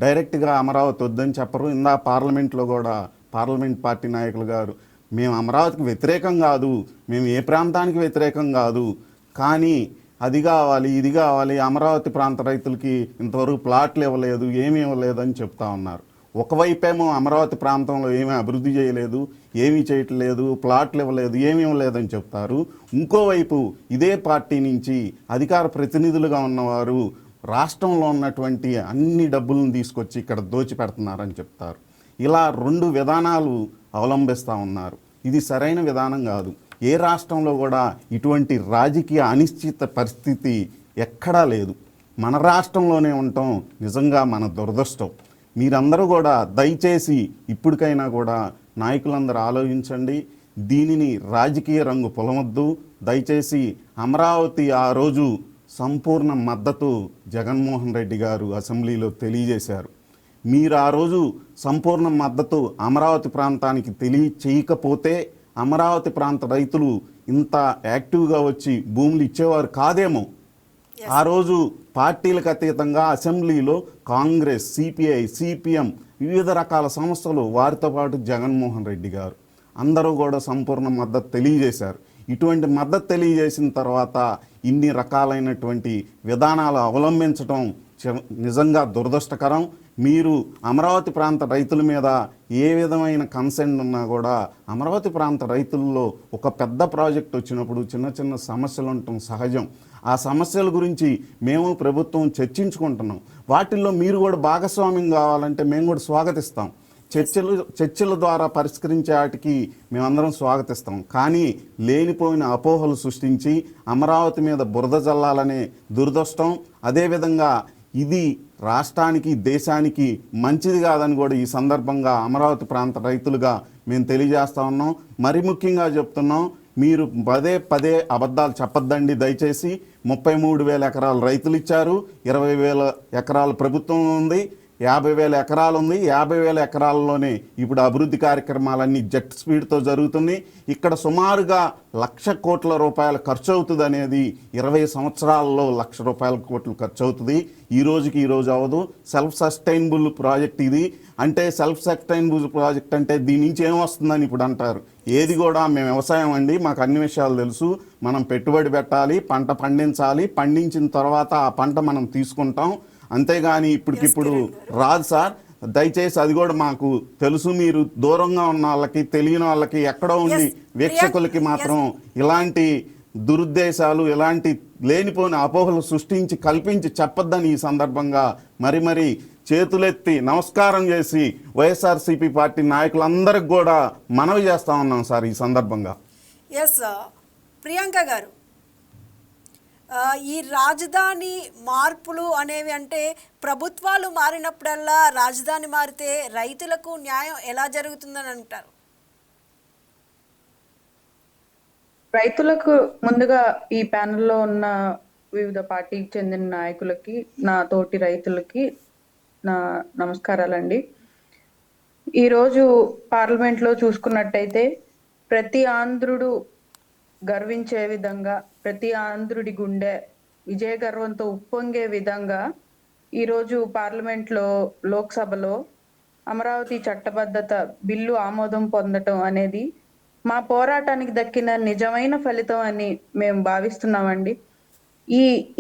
డైరెక్ట్గా అమరావతి వద్దని చెప్పరు. పార్లమెంట్లో కూడా పార్లమెంట్ పార్టీ నాయకులు గారు మేము అమరావతికి వ్యతిరేకం కాదు, మేము ఏ ప్రాంతానికి వ్యతిరేకం కాదు, కానీ అది కావాలి ఇది కావాలి, అమరావతి ప్రాంత రైతులకి ఇంతవరకు ప్లాట్లు ఇవ్వలేదు, ఏమీ ఇవ్వలేదు అని చెప్తా ఉన్నారు. ఒకవైపేమో అమరావతి ప్రాంతంలో ఏమీ అభివృద్ధి చేయలేదు, ఏమీ చేయట్లేదు, ప్లాట్లు ఇవ్వలేదు, ఏమీ ఇవ్వలేదని చెప్తారు. ఇంకోవైపు ఇదే పార్టీ నుంచి అధికార ప్రతినిధులుగా ఉన్నవారు రాష్ట్రంలో ఉన్నటువంటి అన్ని డబ్బులను తీసుకొచ్చి ఇక్కడ దోచిపెడుతున్నారని చెప్తారు. ఇలా 2 విధానాలు అవలంబిస్తూ ఉన్నారు. ఇది సరైన విధానం కాదు. ఏ రాష్ట్రంలో కూడా ఇటువంటి రాజకీయ అనిశ్చిత పరిస్థితి ఎక్కడా లేదు. మన రాష్ట్రంలోనే ఉండటం నిజంగా మన దురదృష్టం. మీరందరూ కూడా దయచేసి ఇప్పటికైనా కూడా నాయకులందరూ ఆలోచించండి. దీనిని రాజకీయ రంగు పొలమొద్దు. దయచేసి అమరావతి ఆ రోజు సంపూర్ణ మద్దతు జగన్మోహన్ రెడ్డి గారు అసెంబ్లీలో తెలియజేశారు. మీరు ఆ రోజు సంపూర్ణ మద్దతు అమరావతి ప్రాంతానికి తెలియచేయకపోతే అమరావతి ప్రాంత రైతులు ఇంత యాక్టివ్గా వచ్చి భూములు ఇచ్చేవారు కాదేమో. ఆ రోజు పార్టీలకు అతీతంగా అసెంబ్లీలో కాంగ్రెస్, సిపిఐ, సిపిఎం, వివిధ రకాల సంస్థలు, వారితో పాటు జగన్మోహన్ రెడ్డి గారు అందరూ కూడా సంపూర్ణ మద్దతు తెలియజేశారు. ఇటువంటి మద్దతు తెలియజేసిన తర్వాత ఇన్ని రకాలైనటువంటి విధానాలు అవలంబించడం నిజంగా దురదృష్టకరం. మీరు అమరావతి ప్రాంత రైతుల మీద ఏ విధమైన కన్సర్న్ ఉన్నా కూడా అమరావతి ప్రాంత రైతుల్లో ఒక పెద్ద ప్రాజెక్ట్ వచ్చినప్పుడు చిన్న చిన్న సమస్యలు ఉండటం సహజం. ఆ సమస్యల గురించి మేము ప్రభుత్వం చర్చించుకుంటున్నాం. వాటిల్లో మీరు కూడా భాగస్వామ్యం కావాలంటే మేము కూడా స్వాగతిస్తాం. చర్చల ద్వారా పరిష్కరించే వాటికి మేమందరం స్వాగతిస్తాం. కానీ లేనిపోయిన అపోహలు సృష్టించి అమరావతి మీద బురద జల్లాలనే దురదృష్టం. అదేవిధంగా ఇది రాష్ట్రానికి, దేశానికి మంచిది కాదని కూడా ఈ సందర్భంగా అమరావతి ప్రాంత రైతులుగా మేము తెలియజేస్తా ఉన్నాం. మరి ముఖ్యంగా చెప్తున్నాం, మీరు పదే పదే అబద్ధాలు చెప్పొద్దండి దయచేసి. 33,000 ఎకరాలు రైతులు ఇచ్చారు, 20,000 ఎకరాలు ప్రభుత్వం ఉంది, 50,000 ఎకరాలు ఉంది. 50,000 ఎకరాల్లోనే ఇప్పుడు అభివృద్ధి కార్యక్రమాలన్నీ జెట్ స్పీడ్తో జరుగుతున్నాయి. ఇక్కడ సుమారుగా 1,00,000 కోట్ల రూపాయలు ఖర్చు అవుతుంది అనేది 20 సంవత్సరాల్లో 1,00,000 కోట్లు ఖర్చు అవుతుంది. ఈ రోజు అవ్వదు. సెల్ఫ్ సస్టైనబుల్ ప్రాజెక్ట్ ఇది. అంటే సెల్ఫ్ సస్టైనబుల్ ప్రాజెక్ట్ అంటే దీని నుంచి ఏమొస్తుందని ఇప్పుడు అంటారు. ఏది కూడా మేము వ్యవసాయం అండి, మాకు అన్ని విషయాలు తెలుసు. మనం పెట్టుబడి పెట్టాలి, పంట పండించాలి, పండించిన తర్వాత ఆ పంట మనం తీసుకుంటాం. అంతేగాని ఇప్పటికిప్పుడు రాదు సార్. దయచేసి అది కూడా మాకు తెలుసు. మీరు దూరంగా ఉన్న వాళ్ళకి, తెలియని వాళ్ళకి, ఎక్కడో ఉండి వీక్షకులకి మాత్రం ఇలాంటి దురుద్దేశాలు, ఇలాంటి లేనిపోయిన అపోహలు సృష్టించి కల్పించి చెప్పొద్దని ఈ సందర్భంగా మరి చేతులెత్తి నమస్కారం చేసి వైఎస్ఆర్సీపీ పార్టీ నాయకులందరికి కూడా మనవి చేస్తా ఉన్నాం సార్ ఈ సందర్భంగా. ఎస్ ప్రియాంక గారు, ఈ రాజధాని మార్పులు అనేవి అంటే ప్రభుత్వాలు మారినప్పుడల్లా రాజధాని మారితే రైతులకు న్యాయం ఎలా జరుగుతుందని అంటారు? రైతులకు ముందుగా ఈ ప్యానెల్లో ఉన్న వివిధ పార్టీకి చెందిన నాయకులకి, నా తోటి రైతులకి నా నమస్కారాలండి. ఈరోజు పార్లమెంట్లో చూసుకున్నట్టయితే ప్రతి ఆంధ్రుడు గర్వించే విధంగా, ప్రతి ఆంధ్రుడి గుండె విజయ గర్వంతో ఉప్పొంగే విధంగా ఈరోజు పార్లమెంట్లో, లోక్సభలో అమరావతి చట్టబద్ధత బిల్లు ఆమోదం పొందటం అనేది మా పోరాటానికి దక్కిన నిజమైన ఫలితం అని మేము భావిస్తున్నామండి.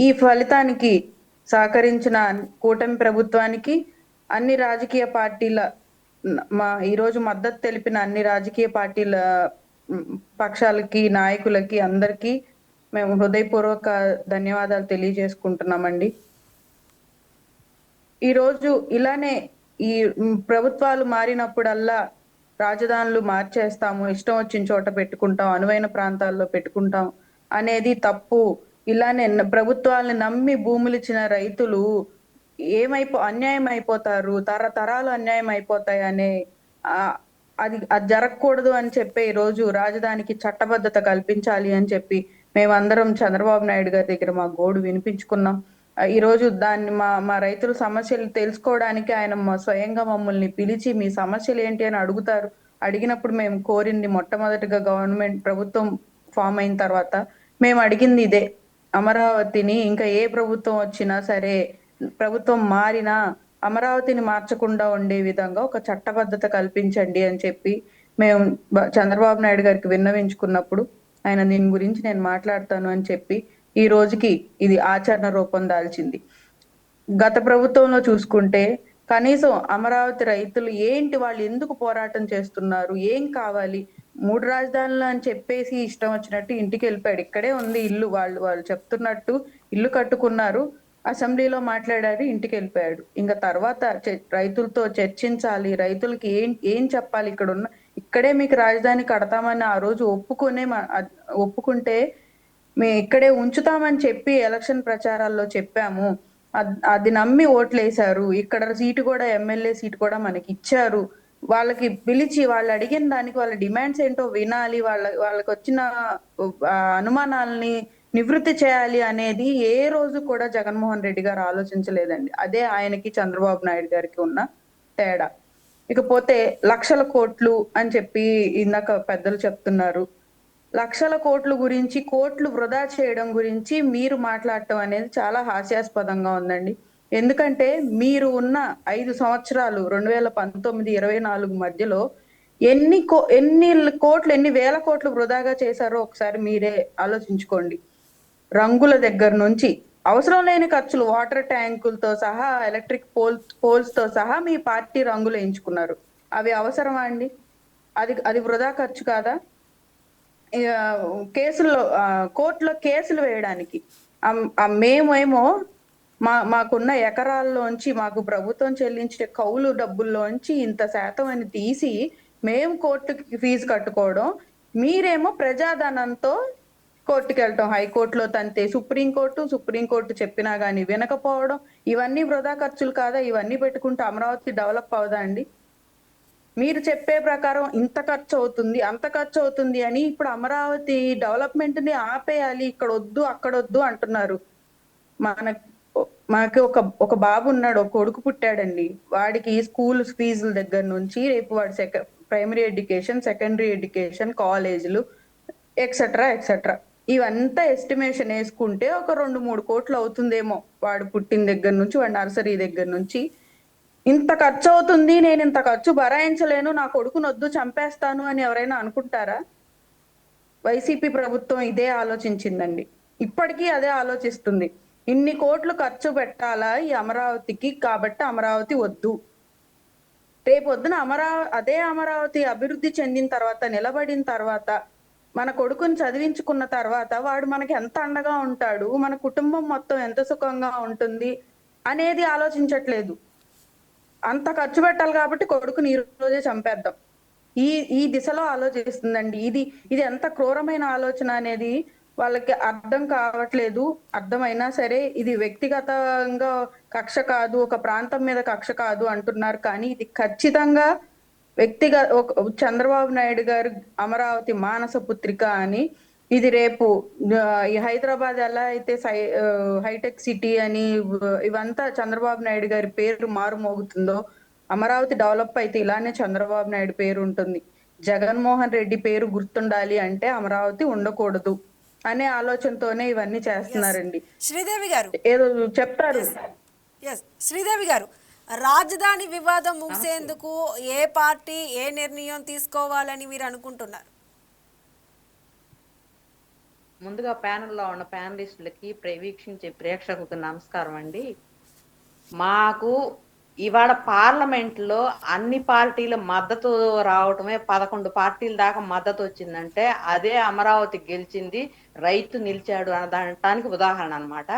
ఈ ఫలితానికి సహకరించిన కూటమి ప్రభుత్వానికి, అన్ని రాజకీయ పార్టీల ఈరోజు మద్దతు తెలిపిన అన్ని రాజకీయ పార్టీల పక్షాలకి, నాయకులకి అందరికీ మేము హృదయపూర్వక ధన్యవాదాలు తెలియజేసుకుంటున్నామండి. ఈరోజు ఇలానే ఈ ప్రభుత్వాలు మారినప్పుడల్లా రాజధానులు మార్చేస్తాము, ఇష్టం వచ్చిన చోట పెట్టుకుంటాం, అనువైన ప్రాంతాల్లో పెట్టుకుంటాం అనేది తప్పు. ఇలానే ప్రభుత్వాలను నమ్మి భూములు ఇచ్చిన రైతులు అన్యాయం అయిపోతారు, తరతరాలు అన్యాయం అయిపోతాయి అనే అది జరగకూడదు అని చెప్పి ఈరోజు రాజధానికి చట్టబద్ధత కల్పించాలి అని చెప్పి మేమందరం చంద్రబాబు నాయుడు గారి దగ్గర మా గోడు వినిపించుకున్నాం. ఈరోజు దాన్ని మా రైతుల సమస్యలు తెలుసుకోవడానికి ఆయన స్వయంగా మమ్మల్ని పిలిచి మీ సమస్యలు ఏంటి అని అడుగుతారు. అడిగినప్పుడు మేము కోరింది మొట్టమొదటిగా గవర్నమెంట్ ప్రభుత్వం ఫామ్ అయిన తర్వాత మేము అడిగింది ఇదే. అమరావతిని ఇంకా ఏ ప్రభుత్వం వచ్చినా సరే, ప్రభుత్వం మారినా అమరావతిని మార్చకుండా ఉండే విధంగా ఒక చట్టబద్ధత కల్పించండి అని చెప్పి మేము చంద్రబాబు నాయుడు గారికి విన్నవించుకున్నప్పుడు ఆయన దీని గురించి నేను మాట్లాడతాను అని చెప్పి ఈ రోజుకి ఇది ఆచరణ రూపం దాల్చింది. గత ప్రభుత్వంలో చూసుకుంటే కనీసం అమరావతి రైతులు ఏంటి, వాళ్ళు ఎందుకు పోరాటం చేస్తున్నారు, ఏం కావాలి, 3 రాజధానులు అని చెప్పేసి ఇష్టం వచ్చినట్టు ఇంటికి వెళ్ళిపోయాడు. ఇక్కడే ఉంది ఇల్లు, వాళ్ళు చెప్తున్నట్టు ఇల్లు కట్టుకున్నారు, అసెంబ్లీలో మాట్లాడారు, ఇంటికి వెళ్ళిపోయాడు. ఇంకా తర్వాత రైతులతో చర్చించాలి, రైతులకి ఏం చెప్పాలి, ఇక్కడే మీకు రాజధాని కడతామని ఆ రోజు ఒప్పుకుంటే మేము ఇక్కడే ఉంచుతామని చెప్పి ఎలక్షన్ ప్రచారాల్లో చెప్పాము. అది నమ్మి ఓట్లేశారు. ఇక్కడ సీటు కూడా, ఎమ్మెల్యే సీటు కూడా మనకి ఇచ్చారు. వాళ్ళకి పిలిచి వాళ్ళు అడిగిన దానికి వాళ్ళ డిమాండ్స్ ఏంటో వినాలి, వాళ్ళకి వచ్చిన అనుమానాలని నివృత్తి చేయాలి అనేది ఏ రోజు కూడా జగన్మోహన్ రెడ్డి గారు ఆలోచించలేదండి. అదే ఆయనకి చంద్రబాబు నాయుడు గారికి ఉన్న తేడా. ఇకపోతే 1,00,000 కోట్లు అని చెప్పి ఇందాక పెద్దలు చెప్తున్నారు. 1,00,000 కోట్ల గురించి, కోట్లు వృధా చేయడం గురించి మీరు మాట్లాడటం అనేది చాలా హాస్యాస్పదంగా ఉందండి. ఎందుకంటే మీరు ఉన్న 5 సంవత్సరాలు 2019-24 మధ్యలో ఎన్ని కోట్లు, ఎన్ని వేల కోట్లు వృధాగా చేశారో ఒకసారి మీరే ఆలోచించుకోండి. రంగుల దగ్గర నుంచి అవసరం లేని ఖర్చులు, వాటర్ ట్యాంకులతో సహా, ఎలక్ట్రిక్ పోల్స్ తో సహా మీ పార్టీ రంగులు వేయించుకున్నారు. అవి అవసరమా అండి? అది వృధా ఖర్చు కాదా? కేసుల్లో, కోర్టులో కేసులు వేయడానికి మేమేమో మాకున్న ఎకరాల్లోంచి, మాకు ప్రభుత్వం చెల్లించే కౌలు డబ్బుల్లోంచి ఇంత శాతం అని తీసి మేము కోర్టుకి ఫీజు కట్టుకోవడం, మీరేమో ప్రజాధనంతో కోర్టుకి వెళ్ళటం, హైకోర్టులో తంతే సుప్రీంకోర్టు చెప్పినా గానీ వినకపోవడం, ఇవన్నీ వృధా ఖర్చులు కాదా? ఇవన్నీ పెట్టుకుంటే అమరావతి డెవలప్ అవుదా అండి? మీరు చెప్పే ప్రకారం ఇంత ఖర్చు అవుతుంది, అంత ఖర్చు అవుతుంది అని ఇప్పుడు అమరావతి డెవలప్మెంట్ ని ఆపేయాలి, ఇక్కడ వద్దు అక్కడ వద్దు అంటున్నారు. మనకి ఒక బాబు ఉన్నాడు, ఒక కొడుకు పుట్టాడండి. వాడికి స్కూల్ ఫీజుల దగ్గర నుంచి రేపు వాడి ప్రైమరీ ఎడ్యుకేషన్, సెకండరీ ఎడ్యుకేషన్, కాలేజీలు ఎక్సెట్రా ఇవంతా ఎస్టిమేషన్ వేసుకుంటే ఒక 2-3 కోట్లు అవుతుందేమో. వాడు పుట్టిన దగ్గర నుంచి, వాడి నర్సరీ దగ్గర నుంచి. ఇంత ఖర్చు అవుతుంది, నేను ఇంత ఖర్చు భరాయించలేను, నా కొడుకునొద్దు చంపేస్తాను అని ఎవరైనా అనుకుంటారా? వైసీపీ ప్రభుత్వం ఇదే ఆలోచించిందండి, ఇప్పటికీ అదే ఆలోచిస్తుంది. ఇన్ని కోట్లు ఖర్చు పెట్టాలా ఈ అమరావతికి, కాబట్టి అమరావతి వద్దు. రేపొద్దున అదే అమరావతి అభివృద్ధి చెందిన తర్వాత, నిలబడిన తర్వాత, మన కొడుకుని చదివించుకున్న తర్వాత వాడు మనకి ఎంత అండగా ఉంటాడు, మన కుటుంబం మొత్తం ఎంత సుఖంగా ఉంటుంది అనేది ఆలోచించట్లేదు. అంత ఖర్చు పెట్టాలి కాబట్టి కొడుకుని ఈ రోజే చంపేద్దాం, ఈ దిశలో ఆలోచిస్తుందండి. ఇది ఎంత క్రూరమైన ఆలోచన అనేది వాళ్ళకి అర్థం కావట్లేదు. అర్థమైనా సరే ఇది వ్యక్తిగతంగా కక్ష కాదు, ఒక ప్రాంతం మీద కక్ష కాదు అంటున్నారు. కానీ ఇది ఖచ్చితంగా చంద్రబాబు నాయుడు గారు అమరావతి మానస పుత్రిక అని, ఇది రేపు ఈ హైదరాబాద్ ఎలా అయితే హైటెక్ సిటీ అని ఇవంతా చంద్రబాబు నాయుడు గారి పేరు మారుమోగుతుందో, అమరావతి డెవలప్ అయితే ఇలానే చంద్రబాబు నాయుడు పేరు ఉంటుంది. జగన్మోహన్ రెడ్డి పేరు గుర్తుండాలి అంటే అమరావతి ఉండకూడదు అనే ఆలోచనతోనే ఇవన్నీ చేస్తున్నారండి. శ్రీదేవి గారు ఏదో చెప్తారు. శ్రీదేవి గారు, రాజధాని వివాదం ముగిసేందుకు ఏ పార్టీ ఏ నిర్ణయం తీసుకోవాలని మీరు అనుకుంటున్నారు? ముందుగా ప్యానెల్లో ఉన్న ప్యానలిస్టులకి, వీక్షించే ప్రేక్షకులకు నమస్కారం అండి. మాకు ఇవాళ పార్లమెంట్లో అన్ని పార్టీల మద్దతు రావటమే, 11 పార్టీల దాకా మద్దతు వచ్చిందంటే అదే అమరావతి గెలిచింది, రైతు నిలిచాడు అనడానికి ఉదాహరణ అనమాట.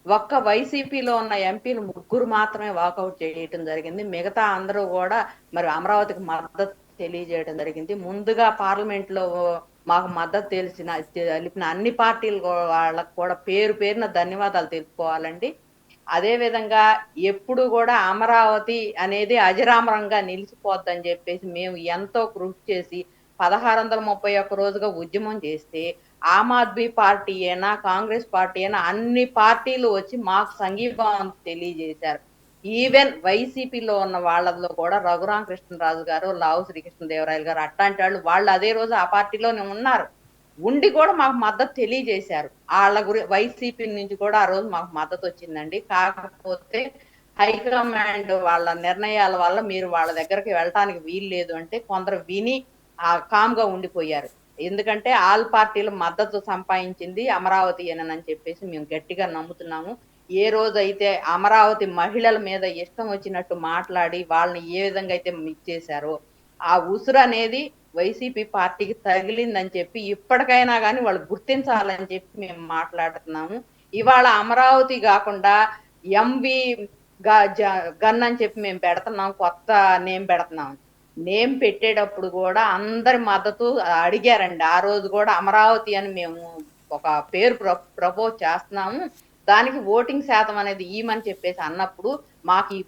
ఒక్క వైసీపీలో ఉన్న ఎంపీలు 3 మాత్రమే వాకౌట్ చేయటం జరిగింది. మిగతా అందరూ కూడా మరి అమరావతికి మద్దతు తెలియజేయడం జరిగింది. ముందుగా పార్లమెంట్లో మాకు మద్దతు తెలిపిన అన్ని పార్టీలు వాళ్ళకు కూడా పేరు పేరున ధన్యవాదాలు తెలుపుకోవాలండి. అదే విధంగా ఎప్పుడు కూడా అమరావతి అనేది అజరామరంగా నిలిచిపోద్దని చెప్పేసి మేము ఎంతో కృషి చేసి 1631 రోజుగా ఉద్యమం చేస్తే, ఆమ్ ఆద్మీ పార్టీ అయినా, కాంగ్రెస్ పార్టీ అయినా అన్ని పార్టీలు వచ్చి మాకు సంఘీభావం తెలియజేశారు. ఈవెన్ వైసీపీలో ఉన్న వాళ్ళలో కూడా రఘురామకృష్ణరాజు గారు, లావు శ్రీకృష్ణదేవరాయలు గారు అట్లాంటి వాళ్ళు అదే రోజు ఆ పార్టీలోనే ఉన్నారు. ఉండి కూడా మాకు మద్దతు తెలియజేశారు. వాళ్ళ వైసీపీ నుంచి కూడా ఆ రోజు మాకు మద్దతు వచ్చిందండి. కాకపోతే హైకమాండ్ వాళ్ళ నిర్ణయాల వల్ల మీరు వాళ్ళ దగ్గరికి వెళ్ళటానికి వీలు లేదు అంటే కొందరు విని కామ్గా ఉండిపోయారు. ఎందుకంటే ఆల్ పార్టీల మద్దతు సంపాదించింది అమరావతి అని చెప్పేసి మేము గట్టిగా నమ్ముతున్నాము. ఏ రోజైతే అమరావతి మహిళల మీద ఇష్టం వచ్చినట్టు మాట్లాడి వాళ్ళని ఏ విధంగా అయితే ఇచ్చేశారో ఆ ఉసురు అనేది వైసీపీ పార్టీకి తగిలిందని చెప్పి ఇప్పటికైనా కానీ వాళ్ళు గుర్తించాలని చెప్పి మేము మాట్లాడుతున్నాము. ఇవాళ అమరావతి కాకుండా ఎంవి గన్ అని చెప్పి మేము పెడుతున్నాం, కొత్త నేమ్ పెడుతున్నాం. నేమ్ పెట్టేటప్పుడు కూడా అందరి మద్దతు అడిగారండి. ఆ రోజు కూడా అమరావతి అని మేము ఒక పేరు ప్రపోజ్ చేస్తున్నాము, దానికి ఓటింగ్ శాతం అనేది ఇవ్వమని చెప్పేసి అన్నప్పుడు మాకు ఈ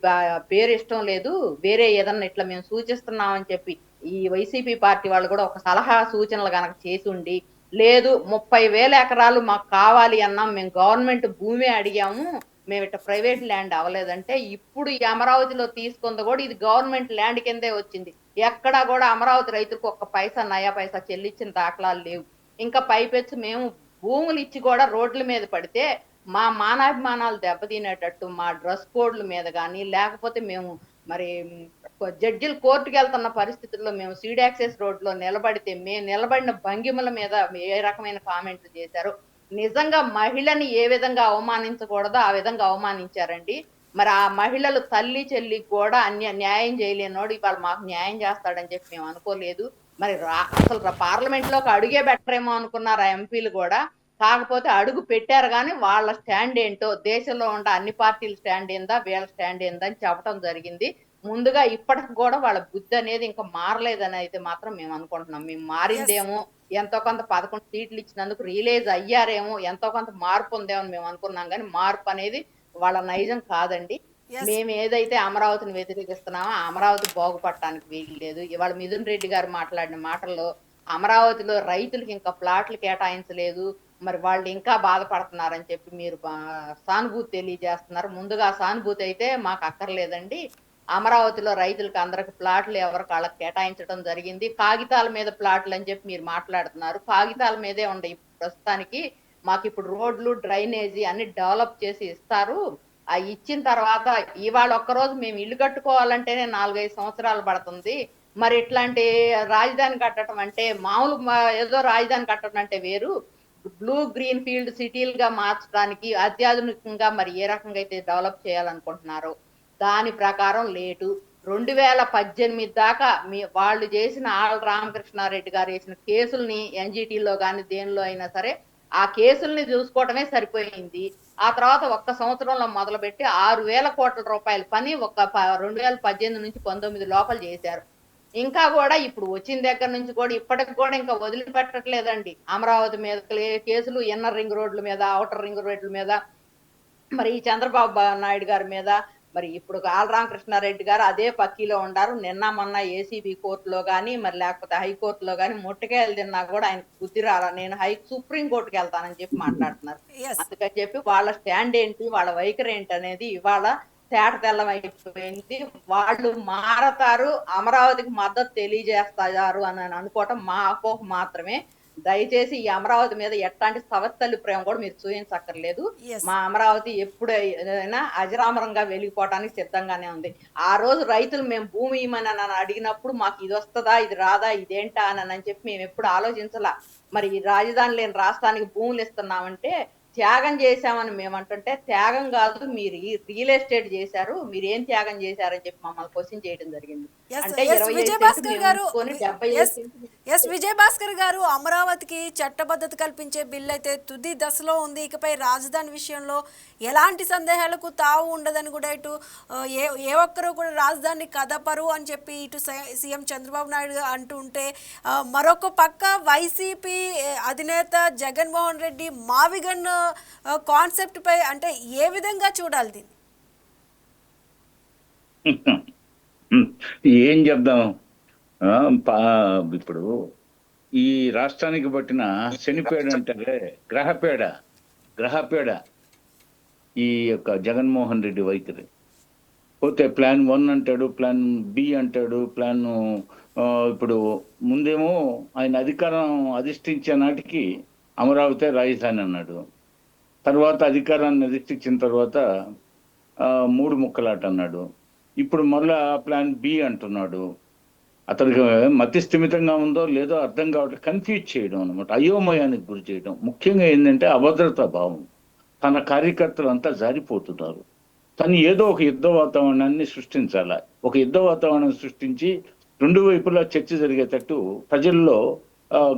పేరు ఇష్టం లేదు, వేరే ఏదన్నా ఇట్లా మేము సూచిస్తున్నామని చెప్పి ఈ వైసీపీ పార్టీ వాళ్ళు కూడా ఒక సలహా సూచనలు కనుక చేసి ఉండి, లేదు 30,000 ఎకరాలు మాకు కావాలి అన్నాం, మేము గవర్నమెంట్ భూమి అడిగాము, మేము ఇట్లా ప్రైవేట్ ల్యాండ్ అవ్వలేదంటే ఇప్పుడు ఈ అమరావతిలో తీసుకుంది కూడా ఇది గవర్నమెంట్ ల్యాండ్ కిందే వచ్చింది. ఎక్కడా కూడా అమరావతి రైతులకు ఒక్క పైసా నయా పైసా చెల్లించిన దాఖలాలు లేవు. ఇంకా పైపెచ్చు మేము భూములు ఇచ్చి కూడా రోడ్ల మీద పడితే మా మానాభిమానాలు దెబ్బతినేటట్టు మా డ్రెస్ కోడ్ల మీద కానీ లేకపోతే మేము మరి జడ్జిలు కోర్టుకు వెళ్తున్న పరిస్థితుల్లో మేము సీడ్ యాక్సెస్ రోడ్లో నిలబడితే మేము నిలబడిన భంగిమల మీద ఏ రకమైన కామెంట్లు చేశారు. నిజంగా మహిళని ఏ విధంగా అవమానించకూడదో ఆ విధంగా అవమానించారండి. మరి ఆ మహిళలు తల్లి చెల్లికి కూడా న్యాయం చేయలేనోడు ఇవాళ మాకు న్యాయం చేస్తాడని చెప్పి మేము అనుకోలేదు. మరి అసలు పార్లమెంట్ లోకి అడుగే బెటరేమో అనుకున్నారు ఆ ఎంపీలు కూడా. కాకపోతే అడుగు పెట్టారు కానీ వాళ్ళ స్టాండ్ ఏంటో, దేశంలో ఉన్న అన్ని పార్టీల స్టాండ్ ఏందా వీళ్ళ స్టాండ్ ఏందా అని చెప్పడం జరిగింది. ముందుగా ఇప్పటికి కూడా వాళ్ళ బుద్ధి అనేది ఇంకా మారలేదని అయితే మాత్రం మేము అనుకుంటున్నాం. మేము మారిందేమో, ఎంతో కొంత 11 సీట్లు ఇచ్చినందుకు రియలైజ్ అయ్యారేమో, ఎంతో కొంత మార్పు ఉందేమో మేము అనుకున్నాం కానీ మార్పు అనేది వాళ్ళ నైజం కాదండి. మేము ఏదైతే అమరావతిని వ్యతిరేకిస్తున్నామో అమరావతి బాగుపడటానికి వీలు లేదు. ఇవాళ మిథున్ రెడ్డి గారు మాట్లాడిన మాటల్లో అమరావతిలో రైతులకి ఇంకా ప్లాట్లు కేటాయించలేదు, మరి వాళ్ళు ఇంకా బాధపడుతున్నారని చెప్పి మీరు సానుభూతి తెలియజేస్తున్నారు. ముందుగా సానుభూతి అయితే మాకు అక్కర్లేదండి. అమరావతిలో రైతులకు అందరికి ప్లాట్లు ఎవరికి వాళ్ళకి కేటాయించడం జరిగింది. కాగితాల మీద ప్లాట్లు అని చెప్పి మీరు మాట్లాడుతున్నారు. కాగితాల మీదే ఉండే ప్రస్తుతానికి మాకు ఇప్పుడు రోడ్లు డ్రైనేజీ అన్ని డెవలప్ చేసి ఇస్తారు. ఆ ఇచ్చిన తర్వాత ఇవాళ ఒక్కరోజు మేము ఇల్లు కట్టుకోవాలంటేనే 4-5 సంవత్సరాలు పడుతుంది. మరి ఇట్లాంటి రాజధాని కట్టడం అంటే మామూలు ఏదో రాజధాని కట్టడం అంటే వేరు, బ్లూ గ్రీన్ ఫీల్డ్ సిటీలుగా మార్చడానికి అత్యాధునికంగా మరి ఏ రకంగా అయితే డెవలప్ చేయాలనుకుంటున్నారో దాని ప్రకారం లేటు 2018 దాకా వాళ్ళు చేసిన ఆళ్ళ రామకృష్ణారెడ్డి గారు వేసిన కేసుల్ని ఎన్జిటిలో కానీ దేనిలో అయినా సరే ఆ కేసుల్ని చూసుకోవటమే సరిపోయింది. ఆ తర్వాత ఒక్క సంవత్సరంలో మొదలుపెట్టి 6,000 కోట్ల రూపాయల పని ఒక 2018 నుంచి 19 లోపల చేశారు. ఇంకా కూడా ఇప్పుడు వచ్చిన దగ్గర నుంచి కూడా ఇప్పటికి కూడా ఇంకా వదిలిపెట్టట్లేదండి. అమరావతి మీద కేసులు, ఇన్నర్ రింగ్ రోడ్ల మీద, ఔటర్ రింగ్ రోడ్ల మీద, మరి ఈ చంద్రబాబు నాయుడు గారి మీద, మరి ఇప్పుడు ఆళ్ళ రామకృష్ణారెడ్డి గారు అదే పక్కీలో ఉండారు. నిన్న మొన్న ఏసీబీ కోర్టులో కానీ మరి లేకపోతే హైకోర్టులో కానీ ముట్టకాయలు తిన్నా కూడా ఆయన బుద్ధి రాలా, నేను సుప్రీం కోర్టుకి వెళ్తానని చెప్పి మాట్లాడుతున్నారు. అందుకని చెప్పి వాళ్ళ స్టాండ్ ఏంటి, వాళ్ళ వైఖరి ఏంటి అనేది ఇవాళ తేట తెల్లమైపోయింది. వాళ్ళు మారతారు, అమరావతికి మద్దతు తెలియజేస్తారు అని అనుకోవటం మా అపోహ మాత్రమే. దయచేసి ఈ అమరావతి మీద ఎట్లాంటి సవత్తల్లి ప్రేమ కూడా మీరు చూపించక్కర్లేదు. మా అమరావతి ఎప్పుడైనా అజరామరంగా వెలిగిపోవటానికి సిద్ధంగానే ఉంది. ఆ రోజు రైతులు మేము భూమి ఇవ్వమని అడిగినప్పుడు మాకు ఇది వస్తుందా, ఇది రాదా, ఇదేంటా అని చెప్పి మేము ఎప్పుడు ఆలోచించలా. మరి ఈ రాజధాని లేని రాష్ట్రానికి భూములు ఇస్తున్నామంటే త్యాగం చేశామని మేము అంటుంటే, త్యాగం కాదు, మీరు రియల్ ఎస్టేట్ చేశారు, మీరు ఏం త్యాగం చేశారని చెప్పి మమ్మల్ని క్వశ్చన్ చేయడం జరిగింది. అంటే విజయభాస్కర్ గారు, అమరావతికి చట్టబద్ధత కల్పించే బిల్ అయితే తుది దశలో ఉంది. ఇకపై రాజధాని విషయంలో ఎలాంటి సందేహాలకు తావు ఉండదని కూడా ఇటు ఏ ఒక్కరూ కూడా రాజధాని కదపరు అని చెప్పి ఇటు సీఎం చంద్రబాబు నాయుడు అంటూ ఉంటే, మరొక పక్క వైసీపీ అధినేత జగన్మోహన్ రెడ్డి మావిగన్ కాన్సెప్ట్ పై అంటే ఏ విధంగా చూడాలి దీన్ని? ఏం చెప్దాం, ఇప్పుడు ఈ రాష్ట్రానికి పట్టిన శనిపేడ అంటారే, గ్రహపేడ ఈ యొక్క జగన్మోహన్ రెడ్డి వైఖరి. పోతే ప్లాన్ 1 అంటాడు, ప్లాన్ బి అంటాడు, ఇప్పుడు ముందేమో ఆయన అధికారం అధిష్ఠించే నాటికి అమరావతి రాజధాని అన్నాడు. తర్వాత అధికారాన్ని అధిష్ఠించిన తర్వాత 3 ముక్కలాట అన్నాడు. ఇప్పుడు మళ్ళా ప్లాన్ బి అంటున్నాడు. అతనికి మతి స్థిమితంగా ఉందో లేదో అర్థం కావట్లేదు, కన్ఫ్యూజ్ చేయడం అనమాట, అయోమయానికి గురి చేయడం. ముఖ్యంగా ఏంటంటే అభద్రతా భావం. తన కార్యకర్తలు అంతా జారిపోతున్నారు. తను ఏదో ఒక యుద్ధ వాతావరణాన్ని సృష్టించాలి. ఒక యుద్ధ వాతావరణం సృష్టించి 2 వైపులా చర్చ జరిగేటట్టు ప్రజల్లో,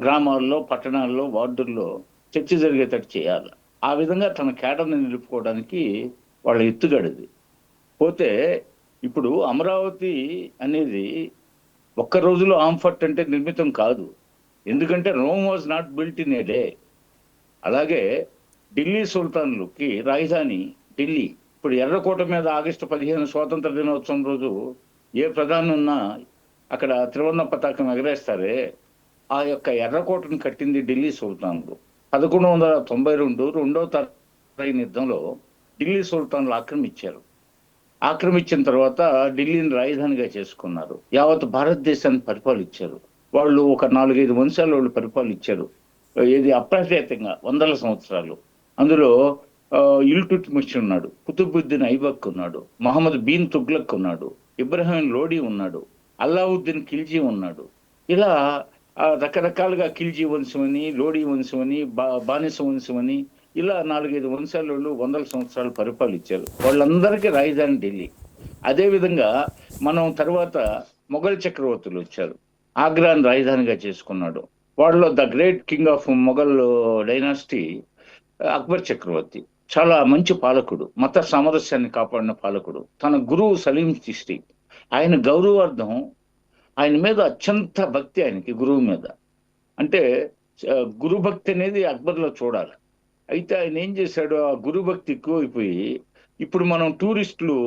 గ్రామాల్లో, పట్టణాల్లో, వార్డుల్లో చర్చ జరిగేటట్టు చేయాలి. ఆ విధంగా తన కేడర్ని నిలుపుకోవడానికి వాళ్ళ ఎత్తుగడది. పోతే ఇప్పుడు అమరావతి అనేది ఒక్క రోజులో ఆంఫర్ట్ అంటే నిర్మితం కాదు. ఎందుకంటే Rome was not built in a day. అలాగే ఢిల్లీ సుల్తాన్లకి రాజధాని ఢిల్లీ. ఇప్పుడు ఎర్రకోట మీద ఆగస్టు 15 స్వాతంత్ర దినోత్సవం రోజు ఏ ప్రధాని ఉన్నా అక్కడ త్రివర్ణ పతాకం ఎగరేస్తారే, ఆ యొక్క ఎర్రకోటను కట్టింది ఢిల్లీ సుల్తాన్లు. 1192 రెండవ తరైన యుద్ధంలో ఢిల్లీ సుల్తాన్లు ఆక్రమించిన తర్వాత ఢిల్లీని రాజధానిగా చేసుకున్నారు. యావత్ భారతదేశాన్ని పరిపాలించారు. వాళ్ళు ఒక 4-5 వంశాలు వాళ్ళు పరిపాలించారు. ఏది అప్రహేతంగా వందల సంవత్సరాలు. అందులో ఇల్టుట్మిష్ ఉన్నాడు, కుతుబుద్దీన్ ఐబక్ ఉన్నాడు, మహమ్మద్ బీన్ తుగ్లక్ ఉన్నాడు, ఇబ్రాహిం లోడీ ఉన్నాడు, అల్లావుద్దీన్ ఖిల్జీ ఉన్నాడు. ఇలా రకరకాలుగా ఖిల్జీ వంశమని, లోడీ వంశమని, బానిస వంశమని, ఇలా 4-5 వంశాల వాళ్ళు వందల సంవత్సరాలు పరిపాలించారు. వాళ్ళందరికీ రాజధాని ఢిల్లీ. అదేవిధంగా మనం తర్వాత మొఘల్ చక్రవర్తులు వచ్చారు. ఆగ్రాను రాజధానిగా చేసుకున్నాడు. వాళ్ళలో the great king of Mughal dynasty Akbar చక్రవర్తి. చాలా మంచి పాలకుడు, మత సామరస్యాన్ని కాపాడిన పాలకుడు. తన గురువు సలీం చిష్టి, ఆయన గౌరవార్థం, ఆయన మీద అత్యంత భక్తి ఆయనకి, గురువు మీద. అంటే గురుభక్తి అనేది అక్బర్లో చూడాలి. అయితే ఆయన ఏం చేశాడు, ఆ గురుభక్తి ఎక్కువైపోయి ఇప్పుడు మనం టూరిస్టులు,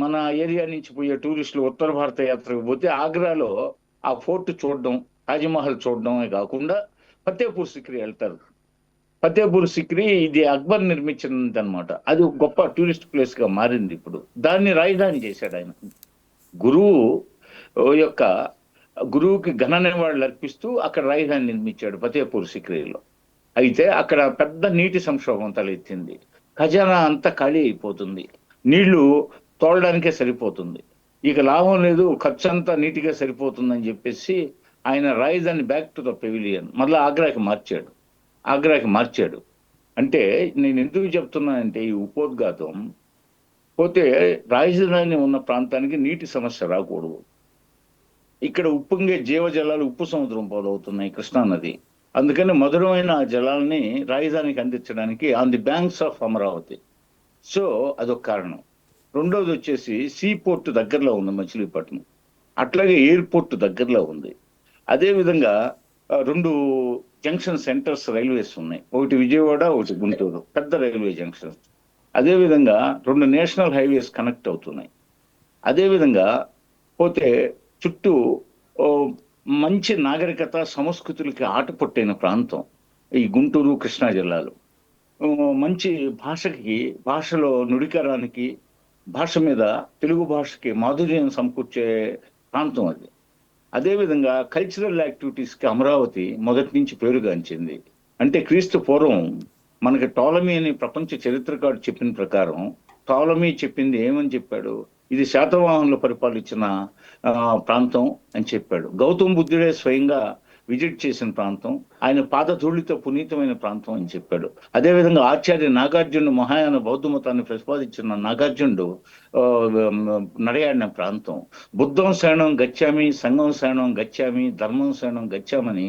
మన ఏరియా నుంచి పోయే టూరిస్టులు ఉత్తర భారత యాత్రకు పోతే ఆగ్రాలో ఆ ఫోర్ట్ చూడడం, తాజ్మహల్ చూడడమే కాకుండా ఫతేపూర్ సిక్రీ వెళ్తారు. ఫతేపూర్ సిక్రీ ఇది అక్బర్ నిర్మించినది అనమాట. అది గొప్ప టూరిస్ట్ ప్లేస్ గా మారింది. ఇప్పుడు దాన్ని రాజధాని చేశాడు ఆయన. గురువుకి ఘన నివాళులు అర్పిస్తూ అక్కడ రాజధాని నిర్మించాడు ఫతేపూర్ సిక్రీలో. అయితే అక్కడ పెద్ద నీటి సంక్షోభం తలెత్తింది. ఖజానా అంతా ఖాళీ అయిపోతుంది. నీళ్లు తోలడానికే సరిపోతుంది. ఇక లాభం లేదు, ఖర్చు అంతా నీటిగా సరిపోతుందని చెప్పేసి ఆయన రాజధాని బ్యాక్ టు ద పెవిలియన్ మళ్ళీ ఆగ్రాకి మార్చాడు. అంటే నేను ఎందుకు చెప్తున్నానంటే ఈ ఉపోద్ఘాతం, పోతే రాజధాని ఉన్న ప్రాంతానికి నీటి సమస్య రాకూడదు. ఇక్కడ ఉప్పొంగే జీవజలాలు ఉప్పు సముద్రం పాలవుతున్నాయి, కృష్ణానది. అందుకని మధురమైన ఆ జలాల్ని రాజధానికి అందించడానికి on the banks of Amaravati. So అదొక కారణం. రెండోది వచ్చేసి సీ పోర్ట్ దగ్గరలో ఉంది మచిలీపట్నం, అట్లాగే ఎయిర్పోర్ట్ దగ్గరలో ఉంది. అదేవిధంగా 2 జంక్షన్ సెంటర్స్ రైల్వేస్ ఉన్నాయి, ఒకటి విజయవాడ, ఒకటి గుంటూరు, పెద్ద రైల్వే జంక్షన్స్. అదేవిధంగా 2 నేషనల్ హైవేస్ కనెక్ట్ అవుతున్నాయి. అదేవిధంగా పోతే చుట్టూ మంచి నాగరికత సంస్కృతులకి ఆటపొట్టైన ప్రాంతం ఈ గుంటూరు, కృష్ణా జిల్లాలు. మంచి భాషలో నుడికరానికి, భాష మీద, తెలుగు భాషకి మాధుర్యం సమకూర్చే ప్రాంతం అది. అదేవిధంగా కల్చరల్ యాక్టివిటీస్కి అమరావతి మొదటి నుంచి పేరుగాంచింది. అంటే క్రీస్తు పూర్వం మనకి టోలమీ అని ప్రపంచ చరిత్రకారుడు చెప్పిన ప్రకారం, టోలమీ చెప్పింది ఏమని చెప్పాడు, ఇది శాతవాహనులు పరిపాలించిన ప్రాంతం అని చెప్పాడు. గౌతమ్ బుద్ధుడే స్వయంగా విజిట్ చేసిన ప్రాంతం, ఆయన పాదధూళితో పునీతమైన ప్రాంతం అని చెప్పాడు. అదేవిధంగా ఆచార్య నాగార్జునుడు మహాయాన బౌద్ధ మతాన్ని ప్రతిపాదించిన నాగార్జునుడు నడయాడిన ప్రాంతం. బుద్ధం శరణం గచ్చామి, సంఘం శరణం గచ్చామి, ధర్మం శరణం గచ్చామని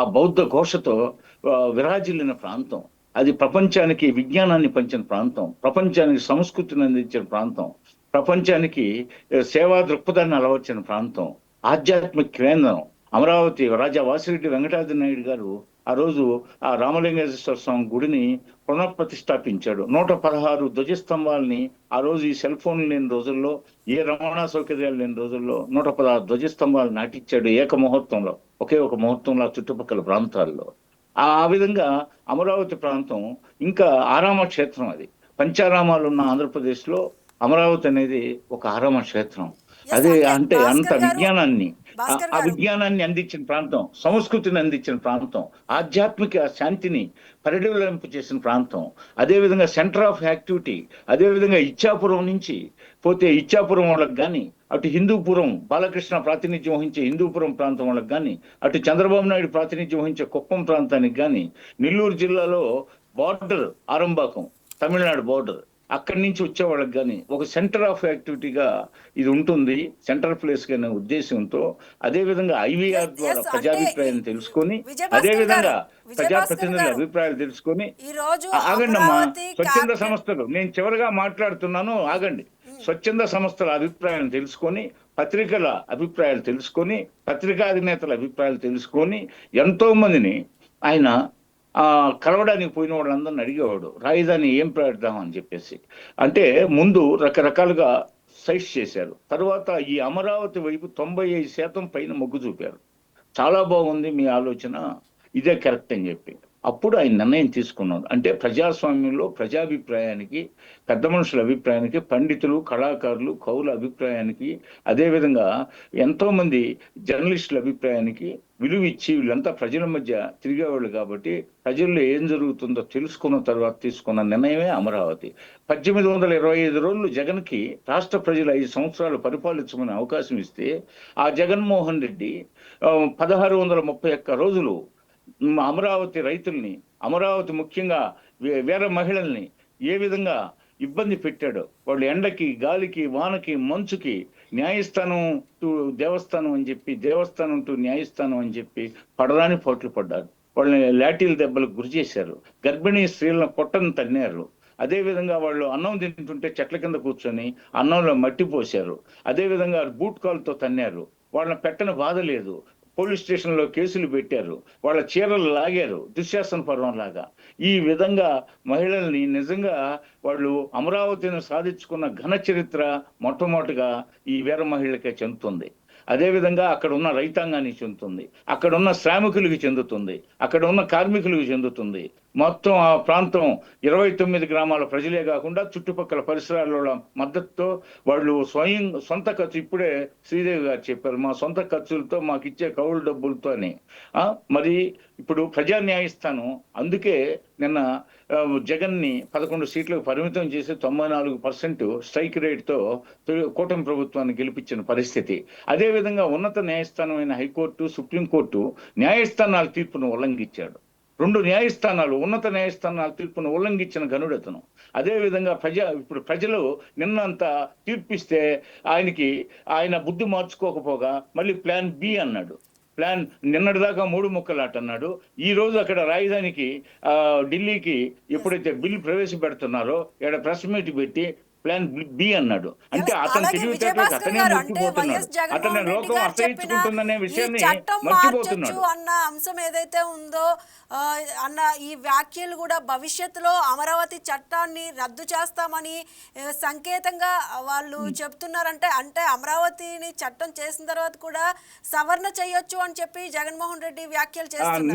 ఆ బౌద్ధ ఘోషతో విరాజిల్లిన ప్రాంతం. అది ప్రపంచానికి విజ్ఞానాన్ని పంచిన ప్రాంతం, ప్రపంచానికి సంస్కృతిని అందించిన ప్రాంతం, ప్రపంచానికి సేవా దృక్పథాన్ని అలవర్చిన ప్రాంతం, ఆధ్యాత్మిక కేంద్రం అమరావతి. రాజా వాసిరెడ్డి వెంకటాద్రి నాయుడు గారు ఆ రోజు ఆ రామలింగేశ్వర స్వామి గుడిని పునఃప్రతిష్టాపించాడు. 116 ధ్వజస్తంభాలని ఆ రోజు ఈ సెల్ ఫోన్లు లేని రోజుల్లో, ఏ రవాణా సౌకర్యాలు లేని రోజుల్లో 116 ధ్వజస్తంభాలు నాటించాడు ఒకే ఒక ముహూర్తంలో చుట్టుపక్కల ప్రాంతాల్లో. ఆ విధంగా అమరావతి ప్రాంతం ఇంకా ఆరామ క్షేత్రం. అది పంచారామాలు ఉన్న ఆంధ్రప్రదేశ్లో అమరావతి అనేది ఒక ఆరామ క్షేత్రం. Yes, అదే అంటే అంటే అంత భాస్కర్ గారు, విజ్ఞానాన్ని భాస్కర్ ఆ గారు, విజ్ఞానాన్ని అందించిన ప్రాంతం, సంస్కృతిని అందించిన ప్రాంతం, ఆధ్యాత్మిక శాంతిని పరిడవింపు చేసిన ప్రాంతం, అదేవిధంగా సెంటర్ ఆఫ్ యాక్టివిటీ, అదేవిధంగా ఇచ్చాపురం నుంచి పోతే ఇచ్చాపురం వాళ్ళకి కానీ, అటు హిందూపురం బాలకృష్ణ ప్రాతినిధ్యం వహించే హిందూపురం ప్రాంతం వాళ్ళకి కానీ, అటు చంద్రబాబు నాయుడు ప్రాతినిధ్యం వహించే కుప్పం ప్రాంతానికి కానీ, నెల్లూరు జిల్లాలో బార్డర్ ఆరంభాకం తమిళనాడు బార్డర్, అక్కడి నుంచి వచ్చే వాళ్ళకి కానీ ఒక సెంటర్ ఆఫ్ యాక్టివిటీగా ఇది ఉంటుంది, సెంటర్ ప్లేస్ అనే ఉద్దేశంతో, అదే విధంగా ఐవీఆర్ ద్వారా Yes, ప్రజాభిప్రాయాన్ని తెలుసుకొని, విజయభాస్కర్ అదే విధంగా గారు, ప్రజాప్రతినిధుల గారు, అభిప్రాయాలు తెలుసుకొని ఈ రోజు ఆగండమ్మా. అమరావతి స్వచ్ఛంద క్యాపిటల్ సంస్థలు, నేను చివరిగా మాట్లాడుతున్నాను, ఆగండి. స్వచ్ఛంద సంస్థల అభిప్రాయాలు తెలుసుకొని, పత్రికల అభిప్రాయాలు తెలుసుకొని, పత్రికా అధినేతల అభిప్రాయాలు తెలుసుకొని, ఎంతో మందిని ఆయన కలవడానికి పోయిన వాళ్ళందరిని అడిగేవాడు, రాజధాని ఏం పెడదాం అని చెప్పేసి. అంటే ముందు రకరకాలుగా సైట్స్ చేశారు, తర్వాత ఈ అమరావతి వైపు 95% పైన మొగ్గు చూపారు. చాలా బాగుంది మీ ఆలోచన, ఇదే కరెక్ట్ అని చెప్పి అప్పుడు ఆయన నిర్ణయం తీసుకున్నాడు. అంటే ప్రజాస్వామ్యంలో ప్రజాభిప్రాయానికి, పెద్ద మనుషుల అభిప్రాయానికి, పండితులు, కళాకారులు, కవుల అభిప్రాయానికి, అదేవిధంగా ఎంతోమంది జర్నలిస్టుల అభిప్రాయానికి విలువ ఇచ్చి, వీళ్ళంతా ప్రజల మధ్య తిరిగేవాళ్ళు కాబట్టి ప్రజల్లో ఏం జరుగుతుందో తెలుసుకున్న తర్వాత తీసుకున్న నిర్ణయమే అమరావతి. 1825 రోజులు జగన్కి రాష్ట్ర ప్రజలు 5 సంవత్సరాలు పరిపాలించమని అవకాశం ఇస్తే, ఆ జగన్మోహన్ రెడ్డి 1631 రోజులు అమరావతి రైతుల్ని, అమరావతి ముఖ్యంగా వేర మహిళల్ని ఏ విధంగా ఇబ్బంది పెట్టాడో, వాళ్ళు ఎండకి, గాలికి, వానకి, మంచుకి న్యాయస్థానం టు దేవస్థానం అని చెప్పి, దేవస్థానం టు న్యాయస్థానం అని చెప్పి పడరాని పోట్లు పడ్డారు. వాళ్ళని లాఠీల దెబ్బలకు గురి చేశారు, గర్భిణీ స్త్రీలను పొట్టను తన్నారు. అదేవిధంగా వాళ్ళు అన్నం తింటుంటే చెట్ల కింద కూర్చొని అన్నంలో మట్టి పోశారు. అదేవిధంగా బూట్ కాల్తో తన్నారు, వాళ్ళని పెట్టని బాధ లేదు. పోలీస్ స్టేషన్లో కేసులు పెట్టారు, వాళ్ళ చీరలు లాగారు దుశ్శాసన పర్వం లాగా. ఈ విధంగా మహిళల్ని నిజంగా వాళ్ళు అమరావతిని సాధించుకున్న ఘన చరిత్ర మొట్టమొదటిగా ఈ వీర మహిళలకే చెందుతుంది. అదేవిధంగా అక్కడ ఉన్న రైతాంగానికి చెందుతుంది, అక్కడ ఉన్న శ్రామికులకి చెందుతుంది, అక్కడ ఉన్న కార్మికులకు చెందుతుంది. మొత్తం ఆ ప్రాంతం 29 గ్రామాల ప్రజలే కాకుండా చుట్టుపక్కల పరిసరాల మద్దతుతో వాళ్ళు సొంత ఖర్చు, ఇప్పుడే శ్రీదేవి గారు చెప్పారు, మా సొంత ఖర్చులతో మాకు ఇచ్చే కౌలు డబ్బులతో అని. మరి ఇప్పుడు ప్రజా న్యాయస్థానం అందుకే నిన్న జగన్ని 11 సీట్లకు పరిమితం చేసి 94% స్ట్రైక్ రేట్తో కూటమి ప్రభుత్వాన్ని గెలిపించిన పరిస్థితి. అదేవిధంగా ఉన్నత న్యాయస్థానమైన హైకోర్టు, సుప్రీంకోర్టు న్యాయస్థానాల తీర్పును ఉల్లంఘించాడు. 2 న్యాయస్థానాలు, ఉన్నత న్యాయస్థానాల తీర్పును ఉల్లంఘించిన గనుడతను. అదేవిధంగా ఇప్పుడు ప్రజలు నిన్నంత తీర్పిస్తే ఆయన బుద్ధి మార్చుకోకపోగా మళ్ళీ ప్లాన్ బి అన్నాడు. ప్లాన్ నిన్నటిదాకా 3 ముక్కలాట అన్నాడు. ఈ రోజు అక్కడ రాజధానికి ఢిల్లీకి ఎప్పుడైతే బిల్లు ప్రవేశపెడుతున్నారో ఇక్కడ ప్రెస్ మీట్ పెట్టి ప్లాన్ బి అన్నాడు. అంటే అతను తెలివితేటలకు అతనే ముట్టిపోతున్నాడు, అతని లోకం అసహించుకుంటుందనే విషయాన్ని మర్చిపోతున్నాడు అన్న అంశం ఏదైతే ఉందో అన్న ఈ వ్యాఖ్యలు కూడా భవిష్యత్తులో అమరావతి చట్టాన్ని రద్దు చేస్తామని సంకేతంగా వాళ్ళు చెప్తున్నారంటే, అంటే అమరావతిని చట్టం చేసిన తర్వాత కూడా సవరణ చేయొచ్చు అని చెప్పి జగన్మోహన్ రెడ్డి వ్యాఖ్యలు చేస్తున్నారు.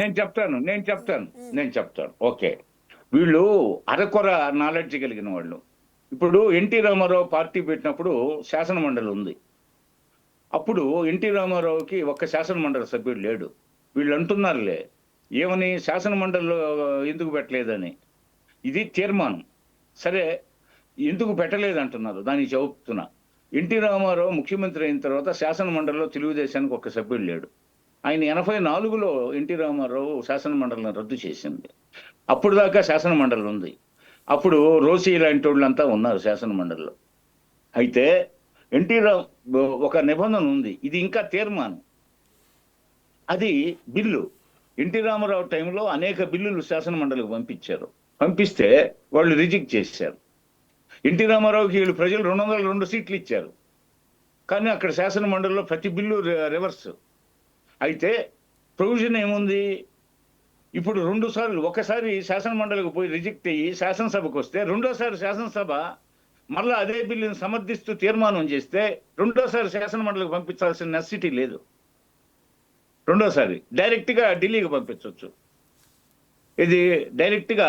నేను చెప్తాను. ఓకే, వీళ్ళు అరకొర నాలెడ్జ్ కలిగిన వాళ్ళు. ఇప్పుడు ఎన్టీ రామారావు పార్టీ పెట్టినప్పుడు శాసన మండలి ఉంది. అప్పుడు ఎన్టీ రామారావుకి ఒక్క శాసన మండలి సభ్యుడు లేడు. వీళ్ళు అంటున్నారులే ఏమని, శాసన మండలిలో ఎందుకు పెట్టలేదని. ఇది తీర్మానం. సరే, ఎందుకు పెట్టలేదు అంటున్నారు, దానికి చెబుతున్నా. ఎన్టీ రామారావు ముఖ్యమంత్రి అయిన తర్వాత శాసన మండలిలో తెలుగుదేశానికి ఒక్క సభ్యుడు లేడు. ఆయన 84లో ఎన్టీ రామారావు శాసన మండలిని రద్దు చేసింది. అప్పుడు దాకా శాసన మండలి ఉంది. అప్పుడు రోసి లాంటి వాళ్ళంతా ఉన్నారు శాసన మండలిలో. అయితే ఎన్టీ రావు ఒక నిబంధన ఉంది, ఇది ఇంకా తీర్మానం, అది బిల్లు. ఎన్టీ రామారావు టైంలో అనేక బిల్లులు శాసన మండలికి పంపిస్తే వాళ్ళు రిజెక్ట్ చేశారు. ఎన్టీ రామారావుకి వీళ్ళు ప్రజలు 202 సీట్లు ఇచ్చారు, కానీ అక్కడ శాసన మండలిలో ప్రతి బిల్లు రివర్స్. అయితే ప్రొవిజన్ ఏముంది, ఇప్పుడు 2 సార్లు, ఒకసారి శాసన మండలికి పోయి రిజెక్ట్ అయ్యి శాసనసభకు వస్తే, రెండోసారి శాసనసభ మళ్ళీ అదే బిల్లుని సమర్థిస్తూ తీర్మానం చేస్తే రెండోసారి శాసన మండలికి పంపించాల్సిన నెసెసిటీ లేదు. రెండోసారి డైరెక్ట్గా ఢిల్లీకి పంపించవచ్చు. ఇది డైరెక్ట్గా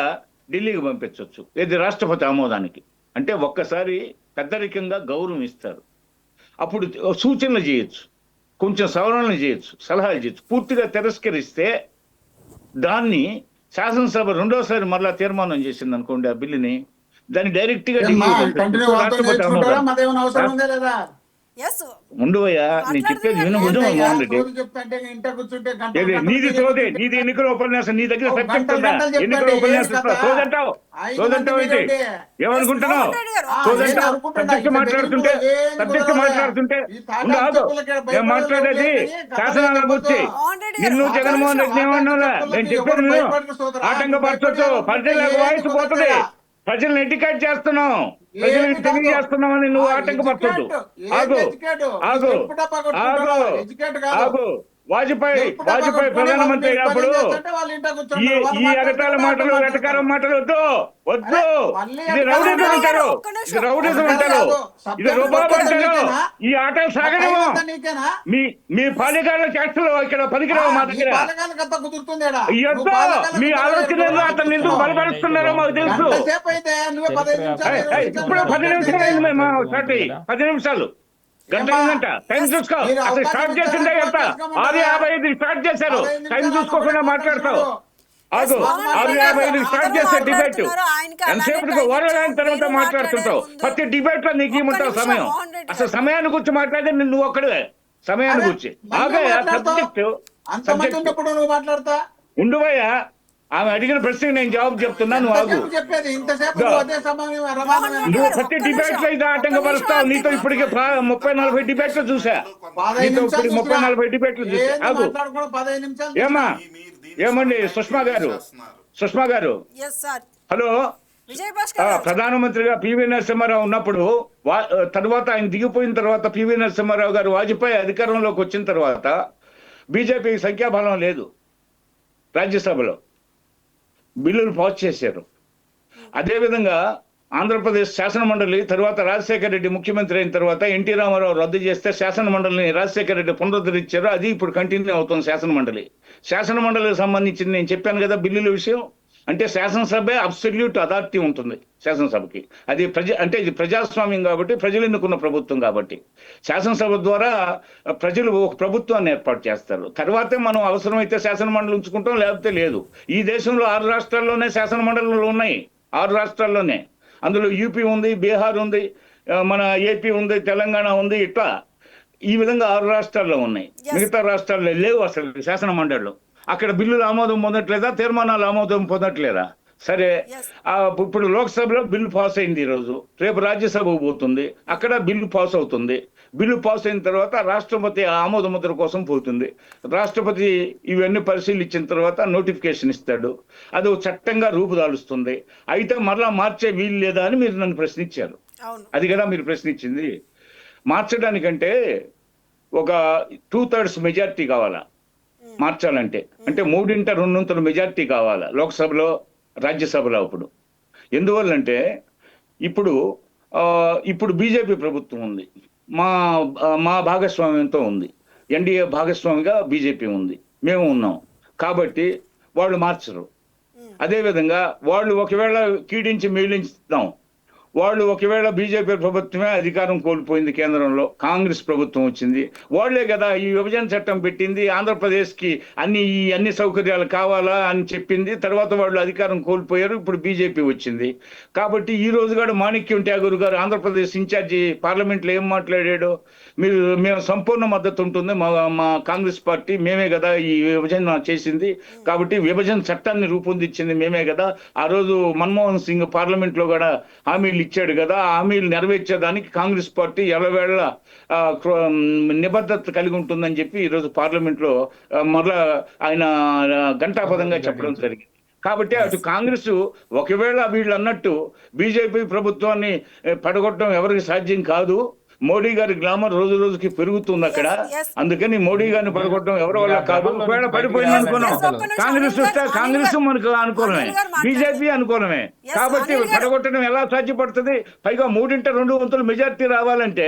ఢిల్లీకి పంపించవచ్చు, ఇది రాష్ట్రపతి ఆమోదానికి. అంటే ఒక్కసారి పెద్దరికంగా గౌరవం ఇస్తారు. అప్పుడు సూచనలు చేయొచ్చు, కొంచెం సవరణలు చేయొచ్చు, సలహాలు చేయొచ్చు. పూర్తిగా తిరస్కరిస్తే దాన్ని శాసనసభ రెండోసారి మరలా తీర్మానం చేసింది అనుకోండి ఆ బిల్లుని, దాన్ని డైరెక్ట్ గా కంటిన్యూ వాళ్ళతో నేర్చుకుంటారా మాదేమైనా అవసరం ఉందే లేదా? ఎస్ ఉండవయ్యా, నేను చెప్పేది విను మోహన్ రెడ్డి. చెప్తాంటే ఇంట కూర్చుంటే నీది సోదే, నీది ఎన్నికల ఉపన్యాసం, నీ దగ్గర సబ్జెక్ట్ ఉందా? ఎన్నికల ఉపన్యాసం సోదంటావు, సోదంటావు అయితే ఏమనుకుంటున్నావు? సోదంటావు, సబ్జెక్ట్ మాట్లాడుతుంటే ఉండదు. నేను మాట్లాడేది శాసనాల గురించి. నిన్ను జగన్మోహన్ రెడ్డి ఏమన్నా నేను చెప్పేది నేను ఆటంకపరచొచ్చు. ప్రజలకు వాయిస్ పోతుంది, ప్రజల్ని ఎడ్యుకేట్ చేస్తున్నావు, ప్రజల్ని తెలియజేస్తున్నామని నువ్వు ఆటంకపరచొద్దు. ఆగు ఆగు ఆగు ఆగు. వాజ్పేయి ప్రధానమంత్రి అయినప్పుడు ఈ ఎగతాళి మాటలు, వెటకారం మాటలు వద్దు వద్దు. ఇది రౌడీజం అంటారు, ఇది రౌడీజం అంటారు, ఇది రుబాబు అంటారు. ఈ ఆటలు సాగడము మీ పాలికాల చేష్టలు ఇక్కడ పనికిరావు. మా దగ్గర మీ ఆలోచనలు అతను ఎందుకు బలపరుస్తున్నారో మాకు తెలుసు. ఇప్పుడు 10 నిమిషాలు అయింది మేము స్టార్ట్ అయ్యి, 10 నిమిషాలు, గంట టైం చూసుకో. అసలు స్టార్ట్ చేసిందే ఎంత 6:55 స్టార్ట్ చేశారు. టైం చూసుకోకుండా మాట్లాడతావు. ఆగు, 6:55 స్టార్ట్ చేసే డిబేట్ ఎంతసేపటికి ఓరలైన తర్వాత మాట్లాడుతుంటావు. ప్రతి డిబేట్ లో నీకు ఏముంటావు సమయం? అసలు సమయాన్ని గురించి మాట్లాడితే నువ్వు ఒక్కడే సమయాన్ని గురించి. ఆగే సబ్జెక్ట్ మాట్లాడతా ఉండువయ్యా. ఆమె అడిగిన ప్రశ్నకి నేను జవాబు చెప్తున్నా, నువ్వు ఆగు. నువ్వు ప్రతి డిబేట్ లో ఇది ఆటంకపరుస్తావు. నీతో ఇప్పటికే 30-40 డిబేట్లు చూసా, నీతో ఇప్పుడు 30-40 డిబేట్లు చూసా. ఆగు. ఏమండి సుష్మా గారు హలో. ప్రధానమంత్రిగా పివి నరసింహారావు ఉన్నప్పుడు తర్వాత ఆయన దిగిపోయిన తర్వాత పివి నరసింహారావు గారు వాజ్పేయి అధికారంలోకి వచ్చిన తర్వాత బీజేపీకి సంఖ్యాబలం లేదు, రాజ్యసభలో బిల్లులు పాస్ చేశారు. అదేవిధంగా ఆంధ్రప్రదేశ్ శాసన మండలి తర్వాత రాజశేఖర రెడ్డి ముఖ్యమంత్రి అయిన తర్వాత ఎన్టీ రామారావు రద్దు చేస్తే శాసన మండలిని రాజశేఖర రెడ్డి పునరుద్ధరించారు. అది ఇప్పుడు కంటిన్యూ అవుతుంది శాసన మండలికి సంబంధించి. నేను చెప్పాను కదా బిల్లుల విషయం. అంటే శాసనసభే అబ్సల్యూట్ అథారిటీ ఉంటుంది శాసనసభకి. అది అంటే ఇది ప్రజాస్వామ్యం కాబట్టి, ప్రజలు ఎన్నుకున్న ప్రభుత్వం కాబట్టి శాసనసభ ద్వారా ప్రజలు ఒక ప్రభుత్వాన్ని ఏర్పాటు చేస్తారు. తర్వాతే మనం అవసరమైతే శాసన మండలి ఉంచుకుంటాం, లేకపోతే లేదు. ఈ దేశంలో 6 రాష్ట్రాల్లోనే శాసన మండలిలు ఉన్నాయి, 6 రాష్ట్రాల్లోనే. అందులో యూపీ ఉంది, బీహార్ ఉంది, మన ఏపీ ఉంది, తెలంగాణ ఉంది. ఇట్లా ఈ విధంగా 6 రాష్ట్రాల్లో ఉన్నాయి. మిగతా రాష్ట్రాల్లో లేవు అసలు శాసన మండలిలో. అక్కడ బిల్లులు ఆమోదం పొందట్లేదా, తీర్మానాలు ఆమోదం పొందట్లేదా? సరే, ఇప్పుడు లోక్సభలో బిల్లు పాస్ అయింది, ఈరోజు రేపు రాజ్యసభకు పోతుంది, అక్కడ బిల్లు పాస్ అవుతుంది. బిల్లు పాస్ అయిన తర్వాత రాష్ట్రపతి ఆమోద ముద్ర కోసం పోతుంది. రాష్ట్రపతి ఇవన్నీ పరిశీలించిన తర్వాత నోటిఫికేషన్ ఇస్తాడు. అది ఒక చట్టంగా రూపుదాలుస్తుంది. అయితే మరలా మార్చే వీలు లేదా అని మీరు నన్ను ప్రశ్నించారు. అది కదా మీరు ప్రశ్నించింది. మార్చడానికంటే ఒక 2/3 మెజారిటీ కావాలా మార్చాలంటే. అంటే 3/2 మెజారిటీ కావాలా లోక్సభలో, రాజ్యసభలో. అప్పుడు ఎందువల్లంటే ఇప్పుడు బీజేపీ ప్రభుత్వం ఉంది, మా భాగస్వామ్యంతో ఉంది, ఎన్డీఏ భాగస్వామిగా బీజేపీ ఉంది, మేము ఉన్నాం. కాబట్టి వాళ్ళు మార్చరు. అదేవిధంగా వాళ్ళు ఒకవేళ కీడించి మేలించుతాం, వాళ్ళు ఒకవేళ బీజేపీ ప్రభుత్వమే అధికారం కోల్పోయింది, కేంద్రంలో కాంగ్రెస్ ప్రభుత్వం వచ్చింది, వాళ్లే కదా ఈ విభజన చట్టం పెట్టింది, ఆంధ్రప్రదేశ్కి అన్ని సౌకర్యాలు కావాలా అని చెప్పింది. తర్వాత వాళ్ళు అధికారం కోల్పోయారు, ఇప్పుడు బీజేపీ వచ్చింది. కాబట్టి ఈ రోజు కూడా మాణిక్యం ఠాగూర్ గారు ఆంధ్రప్రదేశ్ ఇన్ఛార్జి పార్లమెంట్లో ఏం మాట్లాడాడు? మేము సంపూర్ణ మద్దతు ఉంటుంది, మా కాంగ్రెస్ పార్టీ, మేమే కదా ఈ విభజన చేసింది, కాబట్టి విభజన చట్టాన్ని రూపొందించింది మేమే కదా. ఆ రోజు మన్మోహన్ సింగ్ పార్లమెంట్లో కూడా హామీలు ఇచ్చాడు కదా, హామీలు నెరవేర్చేదానికి కాంగ్రెస్ పార్టీ ఎలవేళ్ల నిబద్ధత కలిగి ఉంటుందని చెప్పి ఈరోజు పార్లమెంట్ లో మరలా ఆయన ఘంటాపదంగా చెప్పడం జరిగింది. కాబట్టి అటు కాంగ్రెస్ ఒకవేళ వీళ్ళు అన్నట్టు బీజేపీ ప్రభుత్వాన్ని పడగొట్టడం ఎవరికి సాధ్యం కాదు, మోడీ గారి గ్లామర్ రోజు రోజుకి పెరుగుతుంది అక్కడ. yes. అందుకని మోడీ గారిని పడగొట్టడం ఎవరి వల్ల కాదు. ఒకవేళ పడిపోయింది అనుకున్నాం, కాంగ్రెస్ వస్తే కాంగ్రెస్ మనకు అనుకూలమే, బీజేపీ అనుకూలమే. కాబట్టి పడగొట్టడం ఎలా సాధ్యపడుతుంది? పైగా 3/2 మెజార్టీ రావాలంటే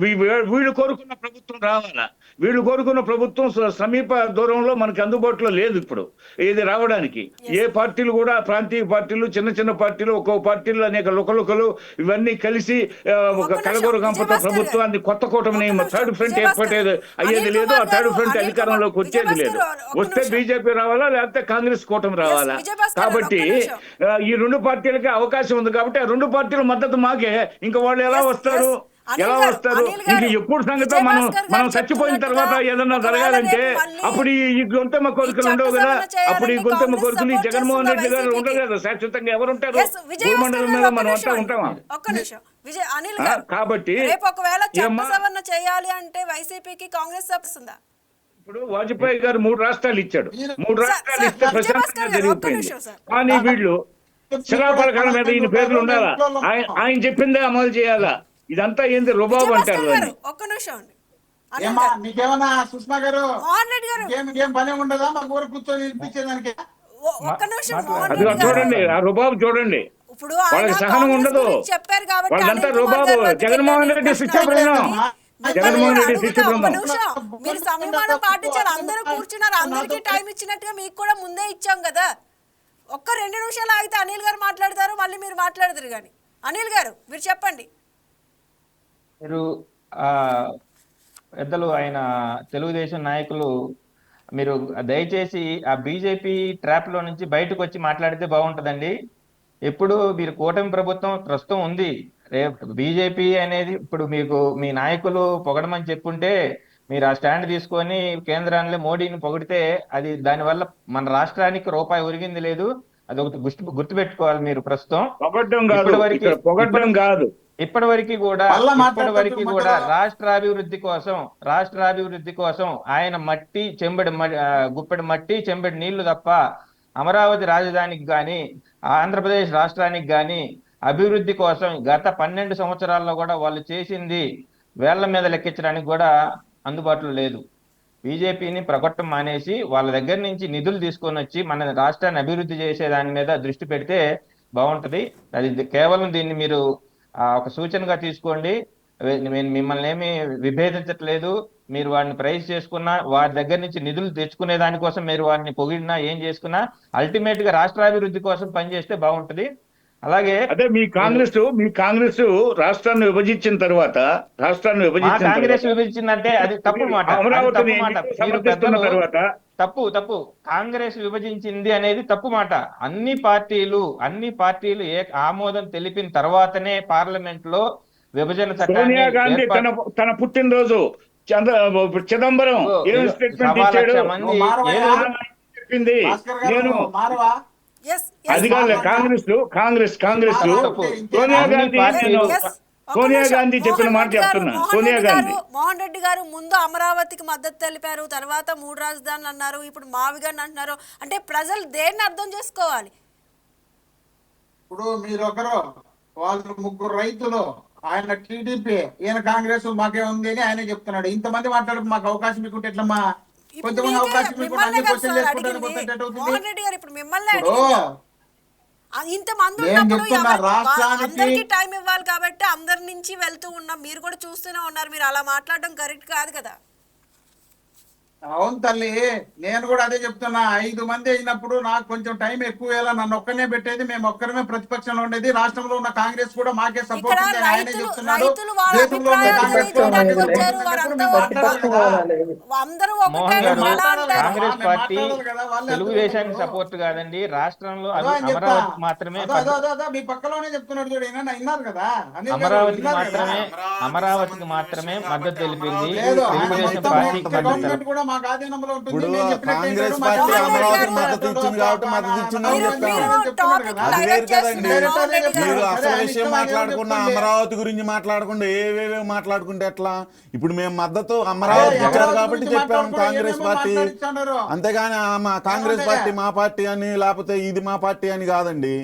వీళ్ళు కోరుకున్న ప్రభుత్వం రావాలా? వీళ్ళు కోరుకున్న ప్రభుత్వం సమీప దూరంలో మనకి అందుబాటులో లేదు ఇప్పుడు ఇది రావడానికి. ఏ పార్టీలు కూడా, ప్రాంతీయ పార్టీలు, చిన్న చిన్న పార్టీలు, ఒక్కో పార్టీలు అనేక లుకలుకలు ఇవన్నీ కలిసి ఒక కలగూర గంపతో ప్రభుత్వాన్ని కొత్త కూటమిని థర్డ్ ఫ్రంట్ ఏర్పడేది అయ్యేది లేదు. ఆ థర్డ్ ఫ్రంట్ అధికారంలోకి వచ్చేది లేదు. వస్తే బీజేపీ రావాలా, లేకపోతే కాంగ్రెస్ కూటమి రావాలా? కాబట్టి ఈ 2 పార్టీలకి అవకాశం ఉంది. కాబట్టి ఆ 2 పార్టీల మద్దతు మాకే. ఇంకా వాళ్ళు ఎలా వస్తారు? ఎలా వస్తారు? ఇంక ఎప్పుడు సంగతి మనం చచ్చిపోయిన తర్వాత ఏదన్నా జరగాలంటే అప్పుడు ఈ గొంతమ్మ కోరికలు ఉండవు కదా. అప్పుడు ఈ గొంతమ్మ కోరికలు ఈ జగన్మోహన్ రెడ్డి గారు ఉండవు కదా. శాశ్వతంగా ఎవరు ఉంటారు? భూమండలం మీద మనం అంతా ఉంటామా? కాబట్టి చేయాలి అంటే వైసీపీకి కాంగ్రెస్ వస్తుందా? ఇప్పుడు వాజ్పేయి గారు 3 రాష్ట్రాలు ఇచ్చాడు. 3 రాష్ట్రాలు ఇస్తే ప్రశాంతంగా జరిగిపోయింది. కానీ వీళ్ళు శిలాపలకాల మీద ఈయన పేర్లు ఉండాలా? ఆయన చెప్పిందే అమలు చేయాలా? ఇదంతా ఏంది రుబాబు అంటారు. ఒక్క నిమిషం అండి. నీకేమన్నా సుష్మా గారు ఏం పని ఉండదా మా ఊరు కూర్చొని వినిపించేదానికి? ఒక్క నిమిషం అది చూడండి, ఆ రుబాబు చూడండి. వాళ్ళకి సహనం ఉండదు. చెప్పారు కాబట్టి వాళ్ళంతా రుబాబు. జగన్మోహన్ రెడ్డి శిక్ష బృందం, జగన్మోహన్ రెడ్డి శిక్ష బృందం. మీరు సంయమనం పాటించారు. అందరూ కూర్చున్నారు. అందరికీ టైం ఇచ్చినట్టుగా మీకు కూడా ముందే ఇచ్చాం కదా. ఒక్క 2 నిమిషాలు ఆగితే అనిల్ గారు మాట్లాడతారు, మళ్ళీ మీరు మాట్లాడతారు. కానీ అనిల్ గారు మీరు చెప్పండి. మీరు పెద్దలు ఆయన తెలుగుదేశం నాయకులు మీరు దయచేసి ఆ బీజేపీ ట్రాప్ లో నుంచి బయటకు వచ్చి మాట్లాడితే బాగుంటుందండి. ఇప్పుడు మీరు కూటమి ప్రభుత్వం ప్రస్తుతం ఉంది. రేపు బీజేపీ అనేది ఇప్పుడు మీకు మీ నాయకులు పొగడమని చెప్పుంటే మీరు ఆ స్టాండ్ తీసుకొని కేంద్రాన్ని మోడీని పొగిడితే అది దానివల్ల మన రాష్ట్రానికి రూపాయి ఒరిగింది లేదు. అది ఒకటి గుర్తుపెట్టుకోవాలి మీరు. ప్రస్తుతం ఇప్పటి వరకు కూడా రాష్ట్రాభివృద్ధి కోసం ఆయన మట్టి గుప్పెడు మట్టి చెంబెడు నీళ్లు తప్ప అమరావతి రాజధానికి గాని ఆంధ్రప్రదేశ్ రాష్ట్రానికి గాని అభివృద్ధి కోసం గత 12 సంవత్సరాల్లో కూడా వాళ్ళు చేసింది వేళ్ల మీద లెక్కించడానికి కూడా అందుబాటులో లేదు. బీజేపీని ప్రగొట్టం మానేసి వాళ్ళ దగ్గర నుంచి నిధులు తీసుకొని వచ్చి మన రాష్ట్రాన్ని అభివృద్ధి చేసే దాని మీద దృష్టి పెడితే బాగుంటది. అది కేవలం దీన్ని మీరు ఒక సూచనగా తీసుకోండి. మిమ్మల్ని ఏమి విభేదించట్లేదు. మీరు వాడిని ప్రైజ్ చేసుకున్నా, వారి దగ్గర నుంచి నిధులు తెచ్చుకునే దానికోసం మీరు వారిని పొగిడినా ఏం చేసుకున్నా అల్టిమేట్ గా రాష్ట్రాభివృద్ధి కోసం పనిచేస్తే బాగుంటది. అలాగే అదే మీ కాంగ్రెస్ రాష్ట్రాన్ని విభజించిన తర్వాత కాంగ్రెస్ విభజించిందంటే అది తప్పు మాట. తప్పు కాంగ్రెస్ విభజించింది అనేది తప్పు మాట. అన్ని పార్టీలు ఆమోదం తెలిపిన తర్వాతనే పార్లమెంట్ లో విభజన సోనియా గాంధీ తన పుట్టినరోజు చిదంబరం చెప్పింది. నేను అది కాదు సోనియా గాంధీ చెప్పిన మాట చెప్తున్నా. సోనియా గాంధీ మోహన్ రెడ్డి గారు ముందు అమరావతికి మద్దతు తెలిపారు, తర్వాత 3 రాజధానులు అన్నారు, ఇప్పుడు మావిగాని అంటున్నారు. అంటే ప్రజలు దేన్ని అర్థం చేసుకోవాలి? ఇప్పుడు మీరొకరు, వాళ్ళు 3 రైతులు, ఆయన టీడీపీ, ఈయన కాంగ్రెస్, మాకే ఉంది అని ఆయన చెప్తున్నాడు. ఇంతమంది మాట్లాడు మాకు అవకాశం మీకుంటే ఎట్లమ్మా? కొంతమంది అవకాశం మీకుంటే అన్ని క్వశ్చన్ ఇంతమంది అందరికి టైం ఇవ్వాలి కాబట్టి అందరి నుంచి వెళ్తూ ఉన్నాం. మీరు కూడా చూస్తూనే ఉన్నారు. మీరు అలా మాట్లాడడం కరెక్ట్ కాదు కదా. అవును తల్లి, నేను కూడా అదే చెప్తున్నా. 5 మంది అయినప్పుడు నాకు కొంచెం టైం ఎక్కువ వేయాలా, నన్ను ఒక్కనే పెట్టేది, మేము ఒక్కరమే ప్రతిపక్షంలో ఉండేది. రాష్ట్రంలో ఉన్న కాంగ్రెస్ కూడా మాకే సపోర్ట్ ఉంది ఆయనే చెప్తున్నాడు. దేశంలో ఉన్న కాంగ్రెస్ పార్టీ తెలుగుదేశానికి సపోర్ట్ కాదండి, రాష్ట్రంలో అమరావతి మాత్రమే. మీ పక్కలోనే చెప్తున్నాడు చూడు, విన్నారు కదా, అమరావతికి మాత్రమే మద్దతు తెలిపింది తెలుగుదేశం పార్టీకి కూడా మాకు ఆధీనంలో ఉంటుంది. కాంగ్రెస్ పార్టీ అమరావతికి మద్దతు ఇచ్చింది కాబట్టి మద్దతు ఇచ్చిందని చెప్తాను. మీరు అసలు విషయం మాట్లాడకుండా అమరావతి గురించి మాట్లాడకుండా ఏవేవో మాట్లాడుకుంటే ఎట్లా? ఇప్పుడు మేము మద్దతు అమరావతి ఇచ్చారు కాబట్టి చెప్పాము కాంగ్రెస్ పార్టీ, అంతేగాని కాంగ్రెస్ పార్టీ మా పార్టీ అని లేకపోతే ఇది మా పార్టీ అని కాదండి.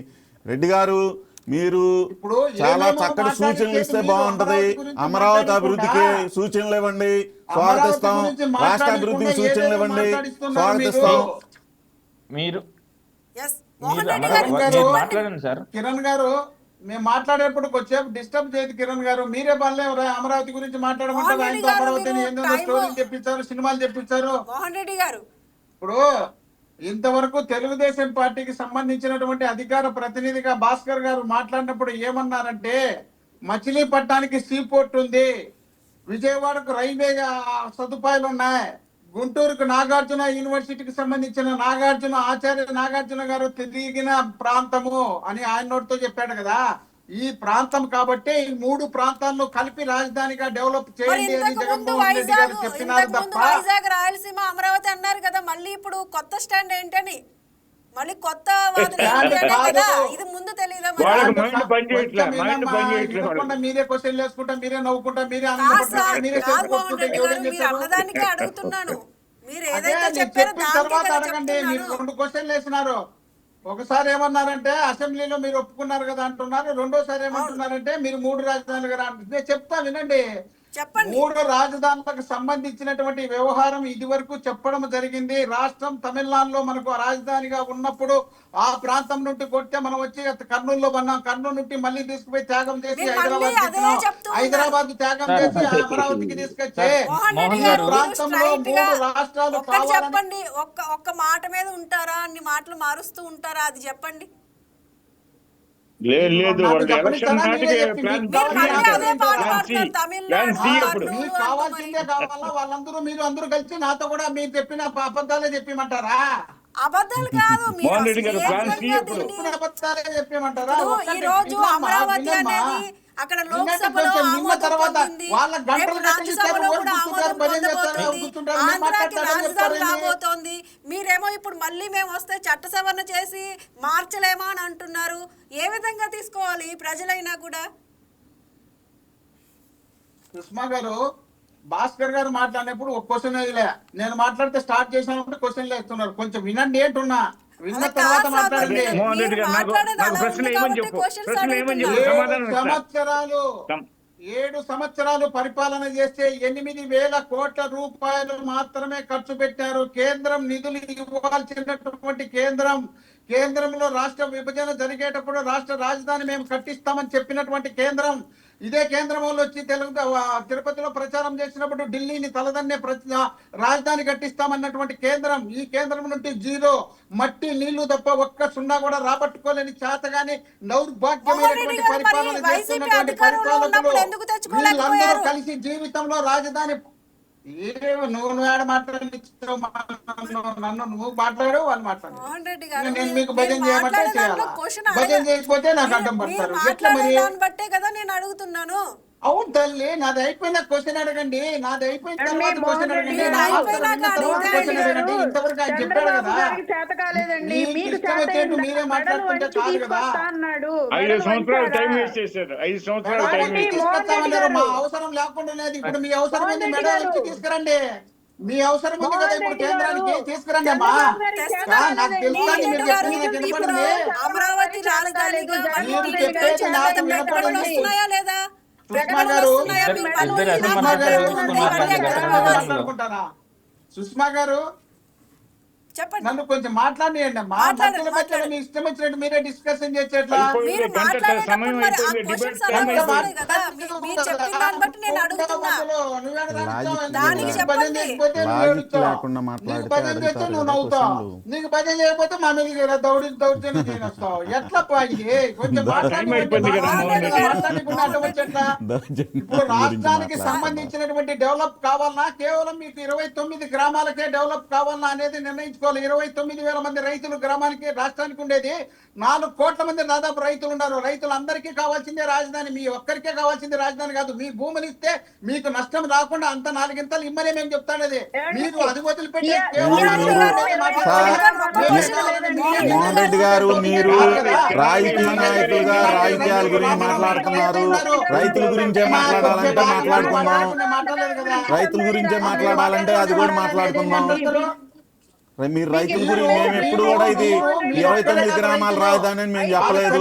రెడ్డి గారు మీరు ఇప్పుడు చాలా ఏమేమో చక్కటి మాట్లాడి సూచనలు ఇస్తే మీరు బాగుంటది. అమరావతి గురించి అమరావతి మాట్లాడకుండా అభివృద్ధికి సూచనలు ఇవ్వండి, స్వాగతిస్తాం. అమరావతి గురించి రాష్ట్ర అభివృద్ధికి మాట్లాడకుండా సూచనలు ఏదేదో ఇవ్వండి, మాట్లాడిస్తున్నారు స్వాగతిస్తాం. మీరు ఎస్ మీరు మోహన్ రెడ్డి అమరావతి గారు గారు, మీరు మాట్లాడండి సార్. కిరణ్ గారు మేము మాట్లాడేప్పుడు వచ్చేపు డిస్టర్బ్ చేయదు కిరణ్ గారు. మీరే పనులే అమరావతి గురించి మాట్లాడమంటారు. మోహన్ రెడ్డి ఆయనతో గారు, అమరావతిని మీరు ఏందో టైము- స్టోరీలు చెప్పించారు, సినిమాలు చెప్పించారు. మోహన్ రెడ్డి గారు ఇప్పుడు ఇంతవరకు తెలుగుదేశం పార్టీకి సంబంధించినటువంటి అధికార ప్రతినిధిగా భాస్కర్ గారు మాట్లాడినప్పుడు ఏమన్నారంటే, మచిలీపట్నానికి సీ పోర్ట్ ఉంది, విజయవాడకు రైల్వే సదుపాయాలు ఉన్నాయి, గుంటూరుకు నాగార్జున యూనివర్సిటీకి సంబంధించిన ఆచార్య నాగార్జున గారు తిరిగిన ప్రాంతము అని ఆయన నోటితో చెప్పాడు కదా. ఈ ప్రాంతం కాబట్టి ఈ 3 ప్రాంతాలను కలిపి రాజధానిగా డెవలప్ మరి చేయండి అని ఇంతకు ముందు జగన్మోహన్ రెడ్డి గారు చెప్పినారు ఇంతకు ముందు తప్ప వైజాగ్ రాయలసీమ అమరావతి అన్నారు కదా, మళ్ళీ ఇప్పుడు కొత్త స్టాండ్ ఏంటని, మళ్ళీ కొత్త వాదన స్టాండ్ ఏంటి అనే కాదు. కదా. ఇది ముందు తెలీదా మరి? వాళ్ళకి మైండ్ పనిచేయట్లే, మైండ్ కొంచెం పనిచేయట్లే ఇదమ్మా, వాళ్ళకి. మీరే క్వశ్చన్లు వేసుకుంటా, మీరే నవ్వుకుంటా, మీరే కాదు ఆనందపడతా, సార్, మీరే కాదు చేతులు మోహన్ కొట్టుకుంటే రెడ్డి ఎవరేం గారు, మీరు చేస్తారు? అన్నదానికే అడుగుతున్నాను. మీరు అదే ఏదైతే నేను చెప్పారో చెప్పిన దానికే తర్వాత కదా అడగండి. మీరు చెప్తున్నాను. 2 క్వశ్చన్లు వేసినారు. ఒకసారి ఏమన్నారంటే అసెంబ్లీలో మీరు ఒప్పుకున్నారు కదా అంటున్నారు, రెండోసారి ఏమంటున్నారంటే మీరు 3 రాజధానులు కదా అంటున్నారు. నేను చెప్తా వినండి. చెప్పండి. 3 రాజధానులకు సంబంధించినటువంటి వ్యవహారం ఇది వరకు చెప్పడం జరిగింది. రాష్ట్రం తమిళనాడులో మనకు రాజధానిగా ఉన్నప్పుడు ఆ ప్రాంతం నుండి కొట్టే మనం వచ్చి కర్నూలులో ఉన్నాం, కర్నూలు నుండి మళ్ళీ తీసుకుపోయి త్యాగం చేసి మీరు హైదరాబాద్ మళ్ళీ అదే తెచ్చినాం, చెప్తున్నారు. హైదరాబాద్ త్యాగం సార్, చేసి అమరావతికి తీసుకొచ్చి సార్, మోహన్ మోహన్ రెడ్డి గారు, గారు, ప్రాంతంలో స్ట్రైట్ గా 3 రాష్ట్రాలు ఒక్కటి కావాలని చెప్పండి. ఒక్క మాట మీద ఉంటారా, అన్ని మాటలు మారుస్తూ ఉంటారా, అది చెప్పండి. లేదు నాకు వాళ్ళు చెప్పండి ఎలక్షన్ సార్, నాటికి మీరే చెప్పి ప్లాన్ మీకు బి మీరు మళ్ళీ కావాల్సిందే అదే పాట అంటారా? పాడుతున్నారు. తమిళనాడు, సి అప్పుడు. కర్నూలు మీకు అంటూ కావాల్సిందే మరి. కావాలా? వాళ్ళందరూ మీరు అందరూ కలిసి నాతో కూడా మీరు చెప్పిన అబద్ధాలే చెప్పిమంటారా? అబద్ధాలు కాదు, మీరు మోహన్ రెడ్డి గారు అసలు ఏ ప్లాన్ సి విధంగా ఎప్పుడు? దీన్ని- చెప్పిన అబద్ధాలే చెప్పిమంటారా? ఇప్పుడు ఈ ఒక్కటి రోజు విన్నమ్మా, అమరావతి విన్నమ్మా. అనేది అక్కడ వినండి లోక్సభలో కొంచెం, విన్న ఆమోదం తర్వాత పొందింది. వాళ్ళ గంటలు రేపు గంటలు ఇచ్చారు, రాజ్యసభలో ఓటు కూడా కూర్చుంటారు, ఆమోదం భజన చేస్తారు, పొందబోతోంది. కూర్చుంటారు, నేను ఆంధ్రాకి మాట్లాడతాను, రాజధాని చెప్తారండి. రాబోతోంది. మీరేమో ఇప్పుడు మళ్ళీ మేము వస్తే చట్ట సవరణ చేసి మార్చలేమో అని అంటున్నారు. ఏ విధంగా తీసుకోవాలి ప్రజలైనా కూడా? సుష్మా గారు, భాస్కర్ గారు మాట్లాడినప్పుడు ఒక క్వశ్చన్ వేయలే, నేను మాట్లాడితే స్టార్ట్ చేసినప్పుడు క్వశ్చన్లు వేస్తున్నారు. కొంచెం వినండి ఏంటున్నా, విన్న అలా తర్వాత కాదు సార్, మాట్లాడండి. మీరు మోహన్ రెడ్డి గారు, మాట్లాడేది నాకు అలా ప్రశ్న ఉంది ఏమని కాబట్టి చెప్పు, questions ప్రశ్న ఏమని అడుగుతున్నా. చెప్పు, సమాధానం ఇస్తా. 7 సంవత్సరాలు పరిపాలన చేస్తే 8,000 కోట్ల రూపాయలు మాత్రమే ఖర్చు పెట్టారు. కేంద్రం నిధులు ఇవ్వాల్సినటువంటి కేంద్రంలో రాష్ట్ర విభజన జరిగేటప్పుడు రాష్ట్ర రాజధాని మేము కట్టిస్తామని చెప్పినటువంటి కేంద్రం, ఇదే కేంద్రం వాళ్ళు వచ్చి తిరుపతిలో ప్రచారం చేసినప్పుడు ఢిల్లీని తలదన్నే రాజధాని కట్టిస్తామన్నటువంటి కేంద్రం, ఈ కేంద్రం నుండి 0 మట్టి నీళ్లు తప్ప ఒక్క సున్నా కూడా రాబట్టుకోలేని చేతగాని దౌర్భాగ్యమైనటువంటి పరిపాలన చేస్తున్నటువంటి పరిపాలకులు వీళ్ళందరూ కలిసి జీవితంలో రాజధాని నువ్వు ఆడ మాట్లాడించావు, నన్ను నువ్వు మాట్లాడు, వాళ్ళు మాట్లాడు. మోహన్ రెడ్డి గారు, నేను మీకు భజన చేయమంటే చేయాలా? భజన చేయకపోతే నాకు అడ్డం పడతారు. ఎట్లా మరి? దాన్ని బట్టే కదా నేను అడుగుతున్నాను. అవును తల్లి, నాది అయిపోయిన క్వశ్చన్ అడగండి, నాది అయిపోయిన తర్వాత క్వశ్చన్ అడగండి, నా ఆన్సర్ విన్న తర్వాత క్వశ్చన్ అడగండి. ఇంతవరకు ఆయన చెప్పాడు కదా, చేత కాలేదండి, మీకు మీకు ఇష్టం వచ్చేట్టు మీరే మాట్లాడుతుంటే కాదు కదా. అన్నాడు. 5 సంవత్సరాలు టైం వేస్ట్ చేశారు, 5 సంవత్సరాలు టైం మెడల్ వేస్ట్. తీసుకొస్తామన్నారు, మా అవసరం లేకుండా లేదు. ఇప్పుడు మీ అవసరం ఉంది, మెడల్ వచ్చి తీసుకురండి. మీ అవసరం ఉంది కదా ఇప్పుడు కేంద్రానికి, తీసుకురండి అమ్మా. నాకు తెలుసా మీరు చెప్పింది, నాకు వినపడింది. అమరావతి రాజధానిగా మీరు చెప్పేది నాకు వినపడింది. వస్తున్నాయా లేదా? సుష్మా గారు, మాట్లాడుకుంటారా? సుష్మా గారు, చెప్పండి. నన్ను కొంచెం మాట్లాడియండి అమ్మా. మధ్యలో మధ్యలో మీ ఇష్టం వచ్చినట్టు మీరే డిస్కషన్ చేసేట్లా? మీరు మాట్లాడేటప్పుడు మరి ఆ క్వశ్చన్స్ అలా వస్తున్నాయి కదా, మీరు చెప్పిన దాన్ని బట్టి నేను అడుగుతున్నా. దానికి చెప్పండి. లాజిక్ లేకుండా మాట్లాడితే అడుగుతారు నువ్వు కదా నవ్వుతావు, క్వశ్చన్లు. నీకు భజన చేయకపోతే మా మీద దౌర్జన్యం చేయనొస్తావు. ఎట్లా పాయి కొంచెం టైం అయిపోయింది కదా, మోహన్ రెడ్డి గారు. మాట్లాడకుండా అడ్డమొచ్చేట్లా? దౌర్జన్యం ఇప్పుడు గురించి రాష్ట్రానికి మాట్లాడుతున్నారు. సంబంధించినటువంటి డెవలప్ కావాలన్నా కేవలం మీకు 29 గ్రామాలకే డెవలప్ కావాలన్నా అనేది నిర్ణయించుకోవాలి. 29,000 మంది రైతులు గ్రామానికి రాష్ట్రానికి ఉండేది 4 కోట్ల మంది దాదాపు రైతులు ఉన్నారు. రైతులందరికీ కావాల్సిందే రాజధాని, మీ ఒక్కరికే కావాల్సింది రాజధాని కాదు. మీ భూములు ఇస్తే మీకు నష్టం రాకుండా అంత 4 ఇంతలు ఇమ్మనే మేము చెప్తానేది. మీరు అది వదిలిపెట్టి మోహన్ రెడ్డి గారు, మీరు రాజకీయ నాయకులుగా రాజకీయాల గురించి మాట్లాడుతున్నారు. రైతుల గురించే మాట్లాడాలంటే మాట్లాడుకుందాం, రైతుల గురించే మాట్లాడాలంటే అది కూడా మాట్లాడుకుందాం. మీరు రైతుల గురించి మేము ఎప్పుడు కూడా ఇది 29 గ్రామాల రాజధాని అని మేము చెప్పలేదు.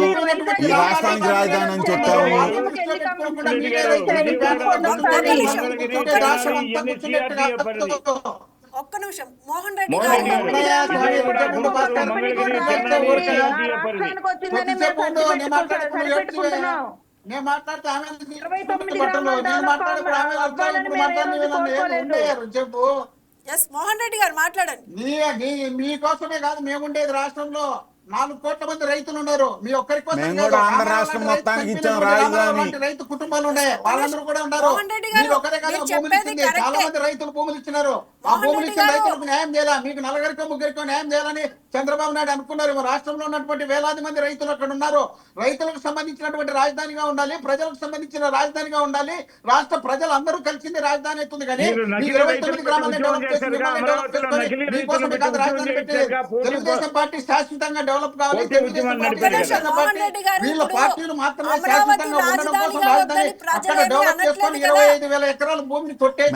ఈ రాష్ట్రానికి రాజధాని అని చెప్పాము. ఒక్క నిమిషం మోహన్ రెడ్డి గారు నేను మాట్లాడితే చెప్పు. ఎస్ మోహన్ రెడ్డి గారు మాట్లాడండి. మీకోసమే కాదు మేము ఉండేది రాష్ట్రంలో 4 కోట్ల మంది రైతులు ఉన్నారు. మీ ఒక్కరి కోసం ఆంధ్ర రాష్ట్రం మొత్తానికి ఇచ్చాం రాజధాని. రైతు కుటుంబాలు ఉన్నాయి, వాళ్ళందరూ కూడా ఉన్నారు. మీరు ఒక్కరే కాదు భూములు ఇచ్చింది, చాలా మంది రైతులు భూములు ఇచ్చినారు. ఆ భూములు ఇచ్చిన రైతులకు న్యాయం చేయాలా, మీకు 4-3 న్యాయం చేయాలని చంద్రబాబు నాయుడు అనుకున్నారు. రాష్ట్రంలో ఉన్నటువంటి వేలాది మంది రైతులు అక్కడ ఉన్నారు. రైతులకు సంబంధించినటువంటి రాజధానిగా ఉండాలి, ప్రజలకు సంబంధించిన రాజధానిగా ఉండాలి. రాష్ట్ర ప్రజలు అందరూ కలిసింది రాజధాని అవుతుంది. కానీ 29 గ్రామాలను డెవలప్ చేసి మీకోసమే కాదు రాజధాని పెట్టేది. తెలుగుదేశం పార్టీ శాశ్వతంగా డెవలప్ కావాలి. వీళ్ళ పార్టీలు మాత్రమే శాశ్వతంగా ఉండడం కోసం రాజధాని అక్కడ డెవలప్ చేసుకొని 25,000 ఎకరాల భూమిని కొట్టేసి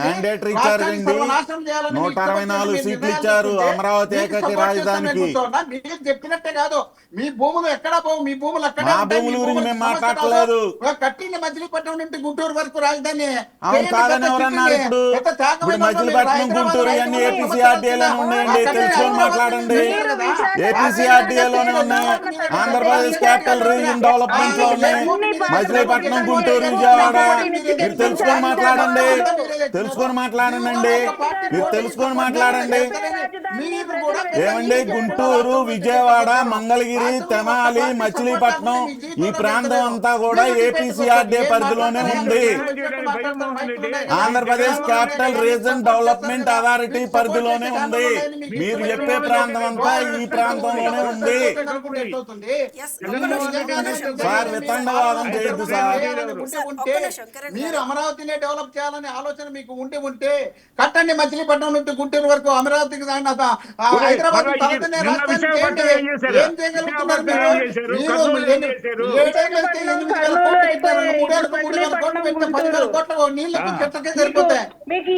సర్వనాశనం చేయాలని 164 సీట్లు ఇచ్చారు అమరావతి ఏకైక రాజధానికి. మీరు చెప్పినట్టే కాదు, మీ భూములు ఎక్కడ పోవు, మీ భూములు అక్కడ మాట్లాడలేదు. కట్టింది మచిలీపట్నం నుండి గుంటూరు వరకు రాజధాని. కాదని ఎవరన్నారు? ఇప్పుడు మచిలీపట్నం గుంటూరు అన్ని ఏపీసీఆర్డీఏలోనే ఉన్నాయండి, తెలుసుకొని మాట్లాడండి. ఏపీసీఆర్డీఏలోనే ఉన్నాయి, ఆంధ్రప్రదేశ్ క్యాపిటల్ రీజియన్ డెవలప్మెంట్ లో ఉన్నాయి. మచిలీపట్నం గుంటూరు విజయవాడ మీరు తెలుసుకొని మాట్లాడండి, తెలుసుకొని మాట్లాడండి, మీరు తెలుసుకొని మాట్లాడండి. ఏమండి గుంటూరు విజయవాడ మంగళగిరి తెనాలి మచిలీపట్నం ఈ ప్రాంతం అంతా కూడా ఏపీసీఆర్డీఏ పరిధిలోనే ఉంది. Andhra Pradesh capital region development authority పరిధిలోనే ఉంది. మీరు చెప్పే ప్రాంతం అంతా ఈ ప్రాంతంలోనే ఉంది. సార్ వితండవాదం చేయొద్దు సార్. మీరు అమరావతినే డెవలప్ చేయాలనే ఆలోచన మీకు ఉంటే కట్టండి. మచిలీపట్నం నుండి గుంటూరు వరకు అమరావతికి హైదరాబాద్ ఏం చేయగలుగుతున్నారు మీరు? నీళ్లకు చెట్లకే సరిపోతాయి.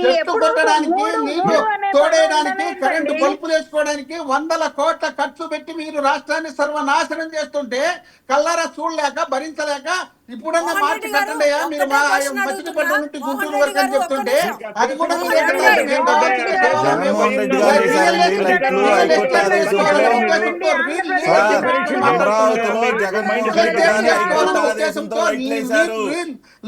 చెట్టు కొట్టడానికి, నీళ్లు తోడేయడానికి, కరెంటు బల్బులు వేసుకోవడానికి 100 కోట్ల ఖర్చు పెట్టి మీరు రాష్ట్రాన్ని సర్వనాశనం చేస్తుంటే కల్లారా చూడలేక భరించలేక ఇప్పుడన్నా మార్చి కట్టండి. మీరు మచిలీపట్నం నుండి గుంటూరు వరకు అని చెప్తుంటే అది కూడా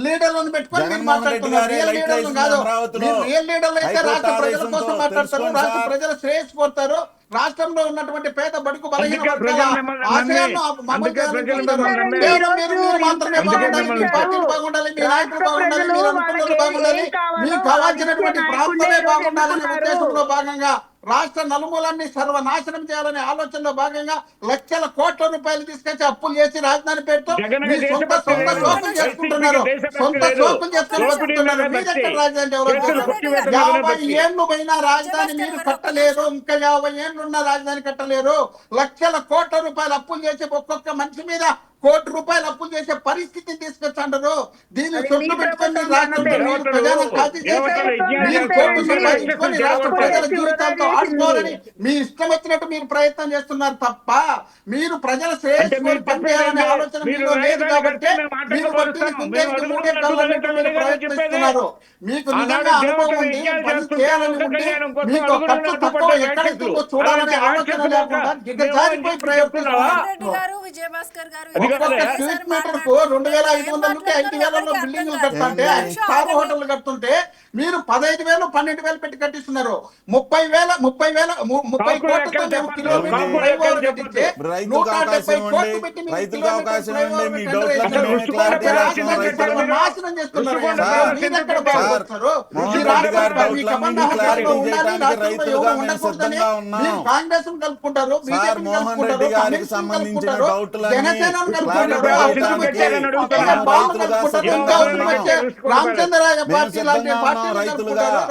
లీడర్లను పెట్టుకొని మాట్లాడుతున్నారు. రియల్ లీడర్లు అయితే రాష్ట్ర ప్రజల కోసం మాట్లాడతారు, రాష్ట్ర ప్రజల శ్రేయస్సు కోరుతారు. రాష్ట్రంలో ఉన్నటువంటి పేద బడుగు బలహీన వర్గాల ఆశయాలను మీరు మాత్రమే బాగుండాలి, మీ పార్టీలు బాగుండాలి, మీ నాయకులు బాగుండాలి, మీరు అనుకున్నలు బాగుండాలి, మీకు కావాల్సినటువంటి ప్రాంతమే బాగుండాలనే ఉద్దేశంలో భాగంగా రాష్ట్ర నలుమూలన్నీ సర్వనాశనం చేయాలనే ఆలోచనలో భాగంగా లక్షల కోట్ల రూపాయలు తీసుకొచ్చి అప్పులు చేసి రాజధాని పేరుతో సొంత సోకులు చేసుకుంటున్నారు. రాజధాని డెవలప్ చేస్తారు. 50 ఏళ్ళు పోయినా రాజధాని మీరు కట్టలేరు. ఇంకా 50 ఏళ్ళు ఉన్న రాజధాని కట్టలేరు. లక్షల కోట్ల రూపాయలు అప్పులు చేసి ఒక్కొక్క మనిషి మీద ₹1 కోటి అప్పులు చేసే పరిస్థితిని తీసుకొచ్చారు. దీన్ని సొంత పెట్టుకొని రాష్ట్ర ప్రజల జీవితాలతో ఆడుకోవాలని మీ ఇష్టం వచ్చినట్టు మీరు ప్రయత్నం చేస్తున్నారు తప్ప మీరు ప్రజల శ్రేయస్సు పనిచేయాలనే ఆలోచన మీలో లేదు. కాబట్టి మీరు ప్రయత్నిస్తున్నారు. మీకు నిజంగా అనుభవం ఉంది, పని చేయాలని ఉండి మీకు ఖర్చు తక్కువ ఎక్కడైతే చూడాలనే ఆలోచన లేకుండా దిగజారిపోయి ప్రయత్నిస్తున్నారు. 2,500 నుండి 5,000 బిల్డింగ్లు కట్టుంటే, స్టార్ హోటళ్లు కడుతుంటే మీరు 15,000 12,000 పెట్టి కట్టిస్తున్నారు. 30 కోట్లతో మేము కిలోమీటర్ ఫ్లైఓవర్ కట్టించే 170 కోట్లు పెట్టి నాశనం చేస్తున్నారు. మీరెక్కడ బాగుపడతారు? కాంగ్రెస్ కలుపుకుంటారు, బీజేపీ కలుపుకుంటారు, జనసేన రామచంద్రరాజ పార్టీ లాంటి పార్టీలు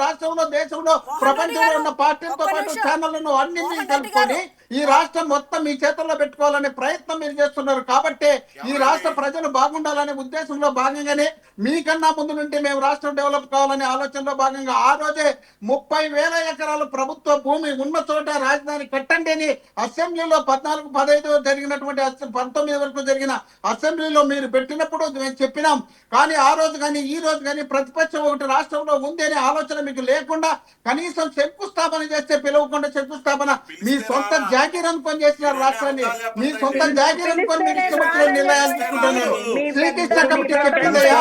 రాష్ట్రంలో దేశంలో ప్రపంచంలో ఉన్న పార్టీలతో పాటు ఛానళ్లను అన్నింటినీ కలుపుకొని ఈ రాష్ట్రం మొత్తం మీ చేతుల్లో పెట్టుకోవాలనే ప్రయత్నం మీరు చేస్తున్నారు. కాబట్టి ఈ రాష్ట్ర ప్రజలు బాగుండాలనే ఉద్దేశంలో భాగంగానే మీకన్నా ముందు నుండి మేము రాష్ట్రం డెవలప్ కావాలనే ఆలోచనలో భాగంగా ఆ రోజే 30,000 ఎకరాలు ప్రభుత్వ భూమి ఉన్న చోట రాజధాని కట్టండి అని అసెంబ్లీలో 14, 15 జరిగినటువంటి 19 వరకు జరిగిన అసెంబ్లీలో మీరు పెట్టినప్పుడు మేము చెప్పినాం. కానీ ఆ రోజు కానీ ఈ రోజు కానీ ప్రతిపక్షం ఒకటి రాష్ట్రంలో ఉంది అనే ఆలోచన మీకు లేకుండా కనీసం శంకుస్థాపన చేస్తే పిలవకుండా శంకుస్థాపన మీ సొంత జాగీర్ అనుకొని చేసినారు. రాష్ట్రాన్ని మీ సొంత జాగీర్ అనుకొని మీరు ఇష్టం వచ్చిన నిర్ణయాలు తీసుకుంటున్నారు. శ్రీకృష్ణ కమిటీ చెప్పిందయ్యా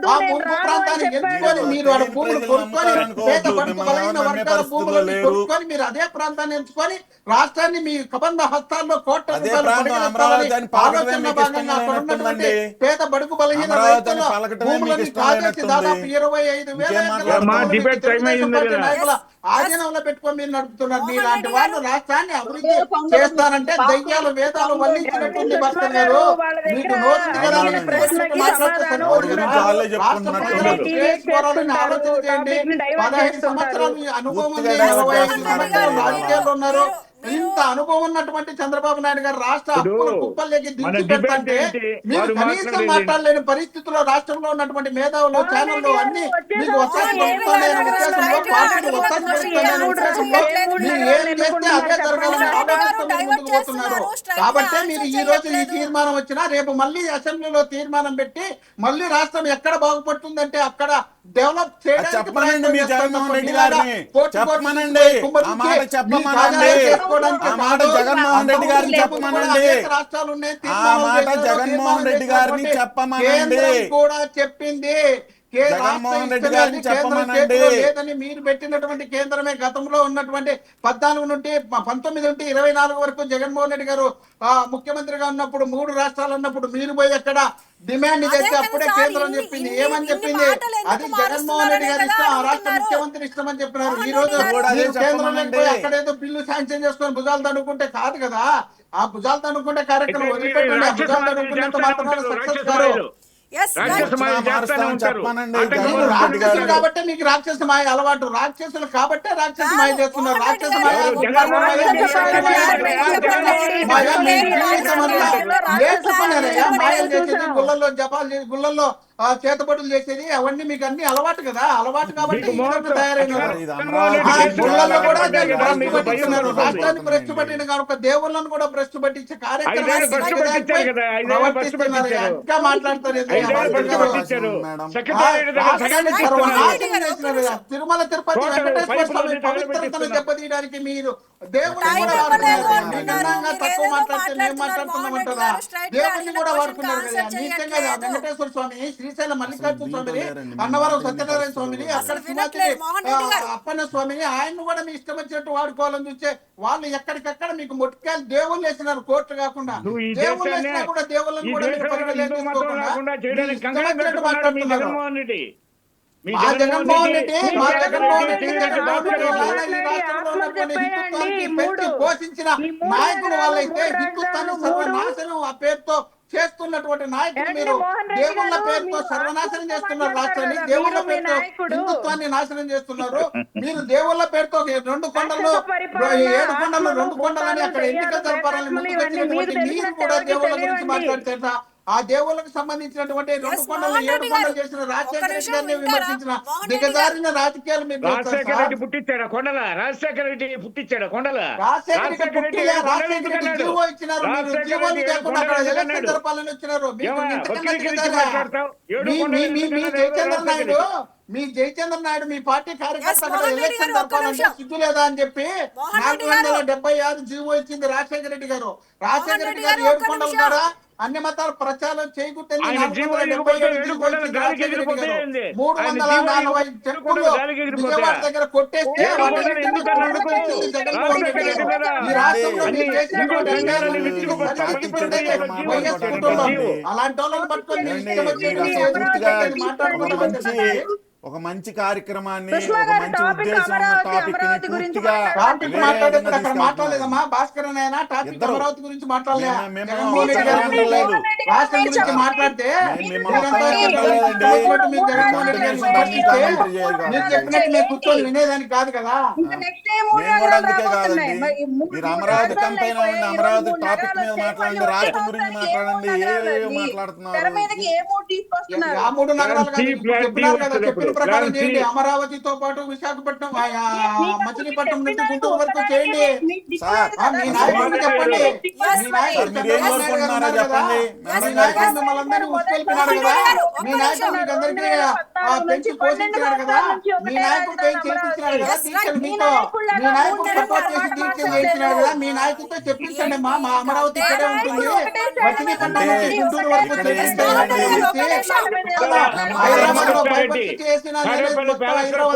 ఆ ముంపు ప్రాంతాన్ని ఎంచుకొని మీరు ఆ భూములు కొనుక్కొని పేద బడుగు బలహీన వర్గాల భూములను కొనుక్కొని మీరు అదే ప్రాంతాన్ని ఎంచుకొని రాష్ట్రాన్ని మీ కబంధ హస్తాల్లో కోట్ల రూపాయలు ఆలోచన భాగంగా అక్కడ ఉన్నటువంటి పేద బడుగు బలహీన రైతుల భూములని కాజేసి దాదాపు 25,000 నాయకుల ఆధీనంలో పెట్టుకొని మీరు నడుపుతున్నారు. మీలాంటి వాళ్ళు రాష్ట్రాన్ని అభివృద్ధి చేస్తారంటే దయ్యాలు వేదాలు వల్లించినట్టుంది. భాస్కర్ గారు మీకు నోటింది కదా చేసుకోవాలని ఆలోచన చేయండి. 15 సంవత్సరాలు అనుభవం ఉంది, 25 సంవత్సరాలు రాజకీయాల్లో ఉన్నారు. ఇంత అనుభవం ఉన్నటువంటి చంద్రబాబు నాయుడు గారు రాష్ట్ర అప్పుల కుప్పల్లోకి దించి పెడుతుంటే మీరు కనీసం మాట్లాడలేని పరిస్థితుల్లో రాష్ట్రంలో ఉన్నటువంటి మేధావులు ఛానళ్ళు అన్ని మీకు ఒత్తిడి పెడుతున్నాయనే ఉద్దేశంలో పార్టీని ఒత్తిడి పెడుతున్నాయనే ఉద్దేశంలో మీరు ఏం చేస్తే అదే జరగాలని ఆలోచిస్తూ ముందుకు పోతున్నారు. కాబట్టి మీరు ఈ రోజు ఈ తీర్మానం వచ్చినా రేపు మళ్ళీ అసెంబ్లీలో తీర్మానం పెట్టి మళ్ళీ రాష్ట్రం ఎక్కడ బాగుపడుతుందంటే అక్కడ డెవలప్ చేయడానికి జగన్మోహన్ రెడ్డి గారిని చెప్పమనండి. కూడా చెప్పింది లేదని మీరు పెట్టినటువంటి కేంద్రమే. గతంలో ఉన్నటువంటి 14 నుండి 19 నుండి 24 వరకు జగన్మోహన్ రెడ్డి గారు ముఖ్యమంత్రిగా ఉన్నప్పుడు 3 రాష్ట్రాలు ఉన్నప్పుడు మీరు పోయి అక్కడ డిమాండ్ చేస్తే అప్పుడే కేంద్రం చెప్పింది. ఏమని చెప్పింది? అది జగన్మోహన్ రెడ్డి గారు ఇష్టం, ఆ రాష్ట్ర ముఖ్యమంత్రి ఇష్టం అని చెప్పినారు. ఈ రోజు కేంద్రం పోయి అక్కడేదో బిల్లు శాంక్షన్ చేసుకొని భుజాలు తడుకుంటే కాదు కదా. ఆ భుజాలు తడుకుంటే కార్యక్రమం వదిలిపెట్టండి. ఆ భుజాలు తడుకుంటే మాత్రమే సక్సెస్ కాదు. కాబట్టి మీకు రాక్షస మాయ అలవాటు. రాక్షసులు కాబట్టే రాక్షస మాయ చేస్తున్నారు. రాక్షస మాయలు చేసేది, గుళ్ళల్లో జపాలు చేసి గుళ్ళల్లో చేతబడులు చేసేది అవన్నీ మీకు అన్ని అలవాటు కదా. అలవాటు కాబట్టి తయారైనారు. గుళ్ళల్లో కూడా భ్రష్టు పట్టిస్తున్నారు. రాష్ట్రాన్ని భ్రష్టు పట్టిన కనుక దేవుళ్ళను కూడా భ్రష్టు పట్టించే కార్యక్రమాన్ని ప్రవర్తిస్తున్నారు. ఇంకా మాట్లాడతారు. తిరుమల తిరుపతి వెంకటేశ్వర స్వామి పవిత్రతను దెబ్బతీయడానికి మీరు దేవుడిని కూడా వాడుకున్నారు. తక్కువ మాట్లాడితే మేము మాట్లాడుతున్నామంటారా? దేవుడిని కూడా వాడుకున్నారు కదా. నీచంగా వెంకటేశ్వర స్వామి, శ్రీశైలం మల్లికార్జున స్వామిని, అన్నవరం సత్యనారాయణ స్వామిని, అక్కడ సింహాద్రి అప్పన్న స్వామిని ఆయన్ని కూడా మీ ఇష్టం వచ్చినట్టు వాడుకోవాలని చూస్తే వాళ్ళు ఎక్కడికక్కడ మీకు మొట్టికాయలు దేవుళ్ళు వేసినారు. కోర్టు కాకుండా దేవుళ్ళు వేసినా కూడా దేవుళ్ళని కూడా మీరు పరిగణలోకి తీసుకోకుండా మాట్లాడుతున్నారు. మా జగన్మోహన్ రెడ్డి పోషించిన నాయకులు వాళ్ళైతే హిందుత్వాన్ని సర్వనాశనం ఆ పేరుతో చేస్తున్నటువంటి నాయకులు మీరు దేవుళ్ళ పేరుతో సర్వనాశనం చేస్తున్నారు. రాష్ట్రాన్ని దేవుళ్ళ పేరుతో హిందుత్వాన్ని నాశనం చేస్తున్నారు. మీరు దేవుళ్ళ పేరుతో 2 కొండలు 7 కొండలు 2 కొండలని అక్కడ ఎన్నికలు జరపాలని ముందుకు వచ్చినటువంటి మీరు కూడా దేవుళ్ళ గురించి మాట్లాడితే ఆ దేవుళ్ళకు సంబంధించినటువంటి 2 కొండలు 7 కొండలు చేసిన రాజశేఖర రెడ్డి గారిని విమర్శించిన దిగజారిన రాజకీయాలు మీరు పుట్టించాడు కొండల రాజశేఖర రెడ్డి పుట్టించాడు కొండల రాజశేఖర రెడ్డి జీవో ఇచ్చినారు. మీరు జీవోని లేకుండా అక్కడ ఎలక్షన్ జరపాలని వచ్చినారు. మీ జయచంద్ర నాయుడు మీ పార్టీ కార్యకర్త అక్కడ ఎలక్షన్ జరపాలంటే సిగ్గు లేదా అని చెప్పి 476 జీవో ఇచ్చింది రాజశేఖర రెడ్డి గారు. రాజశేఖర రెడ్డి గారు 7 కొండలు ఉన్నారా? అన్ని మతాల ప్రచారం చేయకూడదని 340 చెక్కులు విజయవాడ దగ్గర కొట్టేస్తే జగన్మోహన్ రెడ్డి గారు ఈ రాష్ట్రంలో మీరు చేసినటువంటి అలాంటి వాళ్ళని పట్టుకొని మాట్లాడుకోవడం ఒక మంచి కార్యక్రమాన్ని సుష్మా ఒక గారు మంచి టాపిక్ ఉద్దేశం ఉన్న అమరావతి టాపిక్ గురించి పూర్తిగా టాపిక్ వేరే మాట్లాడేది విధంగా అక్కడ మాట్లాడలేదమ్మా. భాస్కర్ అయినా టాపిక్ ఇద్దరు. అమరావతి గురించి మాట్లాడలే. మేము జగన్మోహన్ రెడ్డి గారి గురించి మాట్లాడలేదు. రాష్ట్రం గురించి మాట్లాడితే మేము మీరంతా ఒక్కడే ఇష్టం మాట్లాడలేదండి. వచ్చినట్టు మీరు మీరు జగన్మోహన్ రెడ్డి గారిని కంటిన్యూషన్ దాన్ని విమర్శిస్తే కామెంటరీ చేయగలరు. మీరు చెప్పినట్టు మేము కూర్చొని వినేదానికి కాదు కదా. మేము కూడా అందుకే కాదండి. మీరు అమరావతి కంపెనీ ఉండి అమరావతి టాపిక్ మీద మాట్లాడండి, రాష్ట్రం గురించి మాట్లాడండి, ఏవేవో మాట్లాడుతున్నారు. ఆ 3 నగరాలు కాదు, ఇప్పుడు ప్లాన్ సి చెప్పినారు కదా, వస్తుంది చెప్పిన ఇప్పుడు. ప్రకారం ప్లాన్ సి. చేయండి. అమరావతితో పాటు విశాఖపట్నం, మచిలీపట్నం నుంచి గుంటూరు వరకు చేయండి. సార్ మీ నాయకుడికి చెప్పండి. మీ నాయకుడు మీరు ఏం చంద్రబాబు నాయుడు గారు కోరుకుంటున్నారో ఉన్నారు కదా, చెప్పండి. మీ నాయకుడు మిమ్మల్ని అందరినీ ఉసుకెళ్ళిపోయినాడు కదా, మీ నాయకుడు మీకు అందరికీ పెంచి పోషించినాడు కదా, మీ నాయకుడు పెంచి చేయించినాడు కదా దీక్షలు మీతో, మీ నాయకుడు సపోర్ట్ చేసి దీక్షలు చేయించినాడు కదా, మీ నాయకుడితో చెప్పించండి అమ్మా, మా అమరావతి ఇక్కడే ఉంటుంది, మచిలీపట్నం నుంచి గుంటూరు వరకు హైదరాబాద్ లో భయపడి చేసిన హైదరాబాద్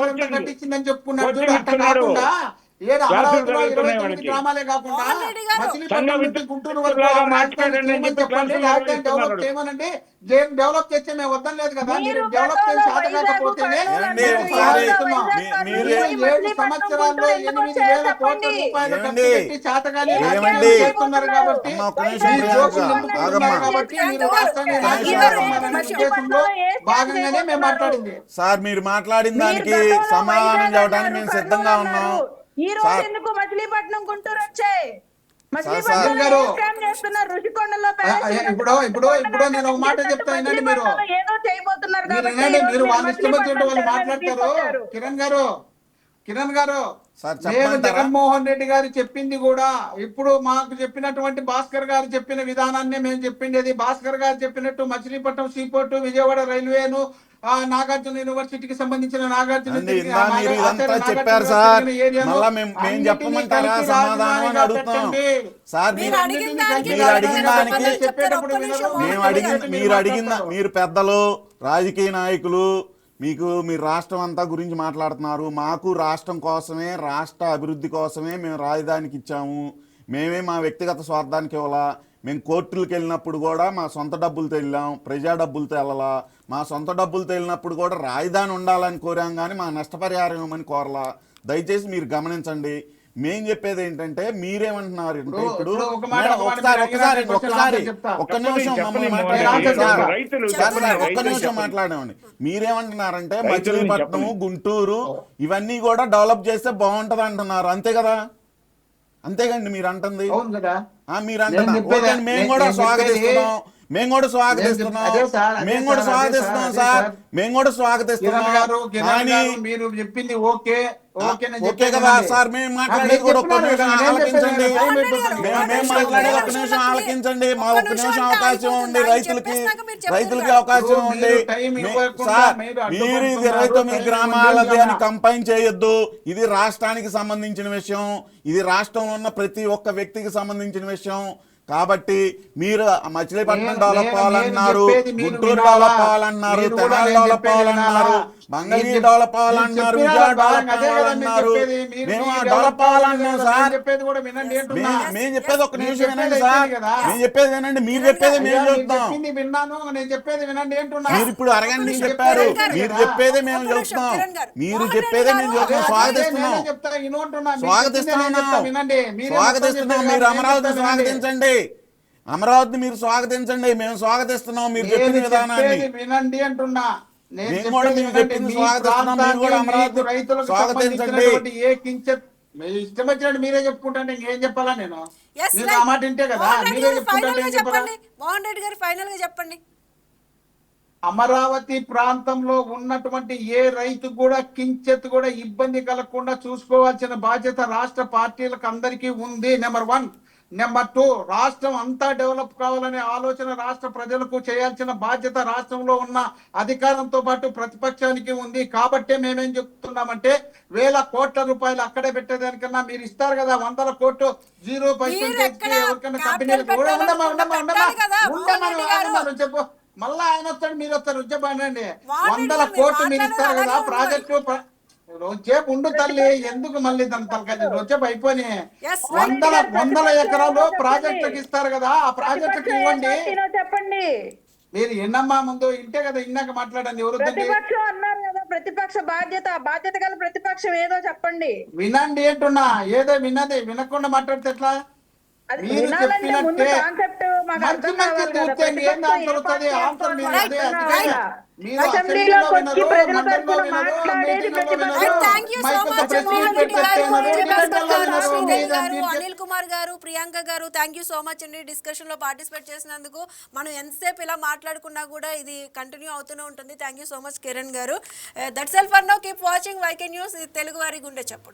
అంతా కట్టించిందని చెప్పుకున్నాడు చూడు. అట్లా కాకుండా ఏదో అమరావతిలో 29 గ్రామాలే కాకుండా మచిలీపట్నం నుంచి గుంటూరు వరకు రాజధాని చేయమని చెప్పండి, రాజధాని డెవలప్ చేయమనండి. డెవలప్ చేస్తే మేము వద్దని లేదు కదా, మీరు డెవలప్ చేసి సాధ కాకపోతేనే ఏమండి, ఒకసారి మీరు 7 సంవత్సరాల్లో 8,000 కోట్ల రూపాయలు ఖర్చు పెట్టి చాతగాని ఏమండి? చేస్తున్నారు కాబట్టి అమ్మ, ఒక్క నిమిషం మీరు జోకులు నింపుకుంటున్నారు కాబట్టి మీరు రాష్ట్రాన్ని రాజధాని ఉద్దేశంలో భాగంగానే మేము మాట్లాడింది. సార్ మీరు మాట్లాడిన దానికి సమాధానం చెప్పడానికి మేము సిద్ధంగా ఉన్నాం. ఈ రోజు ఎందుకు మచిలీపట్నం గుంటూరు వచ్చాయి? సార్ గారు, ఋషికొండలో ఇప్పుడు నేను ఒక మాట చెప్తా వినండి. మీరు ఏదో చేయబోతున్నారు మీరు కాబట్టి వినండి, ఈ రోజు మీరు వాళ్ళ ఇష్టం వచ్చినట్టు మచిలీపట్నం వాళ్ళు తెరమీదకి మాట్లాడతారు. తీసుకొచ్చారు. కిరణ్ గారు సార్ నేను చెప్పంటారా? జగన్మోహన్ రెడ్డి గారు చెప్పింది కూడా ఇప్పుడు మాకు చెప్పినటువంటి భాస్కర్ గారు చెప్పిన విధానాన్ని మేము చెప్పిండేది. భాస్కర్ గారు చెప్పినట్టు మచిలీపట్నం సీపోర్టు, విజయవాడ రైల్వేను, నాగార్జున యూనివర్సిటీకి సంబంధించిన నాగార్జున మీరు ఇదంతా చెప్పారు సార్, మళ్ళా మేము చెప్పమంటారా సమాధానం అని అడుగుతాం సార్. మీరు అడిగిన దానికి మీరు పెద్దలు, రాజకీయ నాయకులు, మీరు రాష్ట్రం అంతా గురించి మాట్లాడుతున్నారు. మాకు రాష్ట్రం కోసమే, రాష్ట్ర అభివృద్ధి కోసమే మేము రాజధానికి ఇచ్చాము. మేమే మా వ్యక్తిగత స్వార్థానికి ఇవ్వాలా. మేము కోర్టులకు వెళ్ళినప్పుడు కూడా మా సొంత డబ్బులతో వెళ్ళాం, ప్రజా డబ్బులతో వెళ్ళాలా. మా సొంత డబ్బులతో వెళ్ళినప్పుడు కూడా రాజధాని ఉండాలని కోరాం, కానీ మా నష్టపరిహారం ఇవ్వమని కోరలా. దయచేసి మీరు గమనించండి. మేం చెప్పేది ఏంటంటే మీరేమంటున్నారు అంటే ఇప్పుడు ఒక్క నిమిషం మాట్లాడేవండి. మీరేమంటున్నారంటే మచిలీపట్నం, గుంటూరు ఇవన్నీ కూడా డెవలప్ చేస్తే బాగుంటది అంటున్నారు, అంతే కదా? అంతేగండి మీరు అంటుంది. మీరు అంటున్నారు. మేము కూడా స్వాగతిస్తున్నాం కానీ మీరు చెప్పింది ఓకే ఓకే కదా సార్. మేము మాట్లాడేది కూడా ఒక్క నిమిషం ఆలకించండి. మేము మాట్లాడేది ఒక్క నిమిషం ఆలకించండి. మా ఒక్క నిమిషం అవకాశం ఉంది. రైతులకి అవకాశం ఉంది సార్. మీరు ఇది 29 గ్రామాలది అని కంపైన్ చేయొద్దు. ఇది రాష్ట్రానికి సంబంధించిన విషయం, ఇది రాష్ట్రంలో ఉన్న ప్రతి ఒక్క వ్యక్తికి సంబంధించిన విషయం. కాబట్టి మీరు మచిలీపట్నం డెవలప్ అవ్వాలన్నారు, గుంటూరు డెవలప్ అవ్వాలన్నారు, తెనాలి డెవలప్ అవ్వాలన్నారు, మంగళగిరి డెవలప్ అవ్వాలన్నారు, విజయవాడ డెవలప్ అవ్వాలన్నారు. మేము డెవలప్ అవ్వాలన్నాం సార్. మేము చెప్పేది ఒక్క నిమిషం వినండి సార్. మేము చెప్పేది వినండి, మీరు చెప్పేది మేము చెప్తాం. మీరు ఇప్పుడు అరగంట నుంచి చెప్పారు, మీరు చెప్పేదే మేము చెప్తాం. మీరు చెప్పేదే మేము చెప్తాం. స్వాగతిస్తున్నాం. మీరు అమరావతి స్వాగతించండి. అమరావతిని మీరు స్వాగతించండి. మేము స్వాగతిస్తున్నాం మీరు చెప్పిన విధానాన్ని. వినండి అంటున్నా. మేము కూడా మేము చెప్పింది స్వాగతిస్తున్నాం. మీరు కూడా అమరావతి స్వాగతించండి. ఇష్టం వచ్చినట్టు మీరే చెప్పుకుంటే ఇంకేం చెప్పాలా? నేను ఆ మాట వింటే కదా మీరే చెప్పుకుంటే. మోహన్ రెడ్డి గారు ఫైనల్ గా చెప్పండి. అమరావతి ప్రాంతంలో ఉన్నటువంటి ఏ రైతు కూడా కించెత్తు కూడా ఇబ్బంది కలగకుండా చూసుకోవాల్సిన బాధ్యత రాష్ట్ర పార్టీలకు అందరికీ ఉంది. నెంబర్ 1. నెంబర్ 2, రాష్ట్రం అంతా డెవలప్ కావాలనే ఆలోచన రాష్ట్ర ప్రజలకు చేయాల్సిన బాధ్యత రాష్ట్రంలో ఉన్న అధికారంతో పాటు ప్రతిపక్షానికి ఉంది. కాబట్టే మేమేం చెప్తున్నామంటే 1,000 కోట్ల రూపాయలు అక్కడే పెట్టేదానికన్నా మీరు ఇస్తారు కదా 100 కోట్లు 0% ఎవరికైనా కంపెనీలకు చెప్పు. మళ్ళా ఆయన వస్తాడు, మీరు వస్తారు, చెప్పండి. 100 కోట్లు మీరు ఇస్తారు కదా ప్రాజెక్టు. రోజేపు ఉండు తల్లి, ఎందుకు మళ్ళీ దాని తలకాయ రోజేపు అయిపోయి 100 ఎకరాలు ప్రాజెక్టుకి ఇస్తారు కదా, ఆ ప్రాజెక్టుకి ఇవ్వండి. చెప్పండి. మీరు ఎన్నమ్మా ముందు ఇంటే కదా, ఇన్నాక మాట్లాడండి. ఎవరు ప్రతిపక్షం అన్నారు కదా ప్రతిపక్ష బాధ్యత గల ప్రతిపక్షం ఏదో చెప్పండి. వినండి అంటున్నా, ఏదో విన్నది వినకుండా మాట్లాడితే ఎట్లా? అది మీరు వినాలంటే ముందు చెప్పినట్టే కాన్సెప్ట్ మాకు మంచి అర్థం మంచి కావాలి కదా. చూస్తే ఏం ప్రతిపక్షం ఆన్సర్ ఏ వస్తుంది? పార్టీ ఆన్సర్ మీరు అనుకోవాలో అదే అర్థం అందుకే కావాలా? మీరు అసెంబ్లీలోకి వచ్చి వినరు, ప్రజల మండలిలో తరఫున వినరు, మాట్లాడేది మీటింగ్లో ప్రతిపక్షం. వినరు, థ్యాంక్ యూ సో మైకులతో much press meet Mohan Reddy పెట్టి గారు, చెప్తున్నారు, విజయభాస్కర్ డిబేట్లలో గారు, వినరు, శ్రీదేవి మీరు గారు, దాన్ని అనిల్ కుమార్ గారు, ప్రియాంక గారు, థ్యాంక్ యూ సో మచ్ అండి డిస్కషన్ లో పార్టిసిపేట్ చేసినందుకు. మనం ఎంతసేపు ఇలా మాట్లాడుకున్నా కూడా ఇది కంటిన్యూ అవుతూనే ఉంటుంది. Thank you so much Kiran garu. That's all for now. Keep watching YK news, Telugu వారి గుండె చప్పుడు.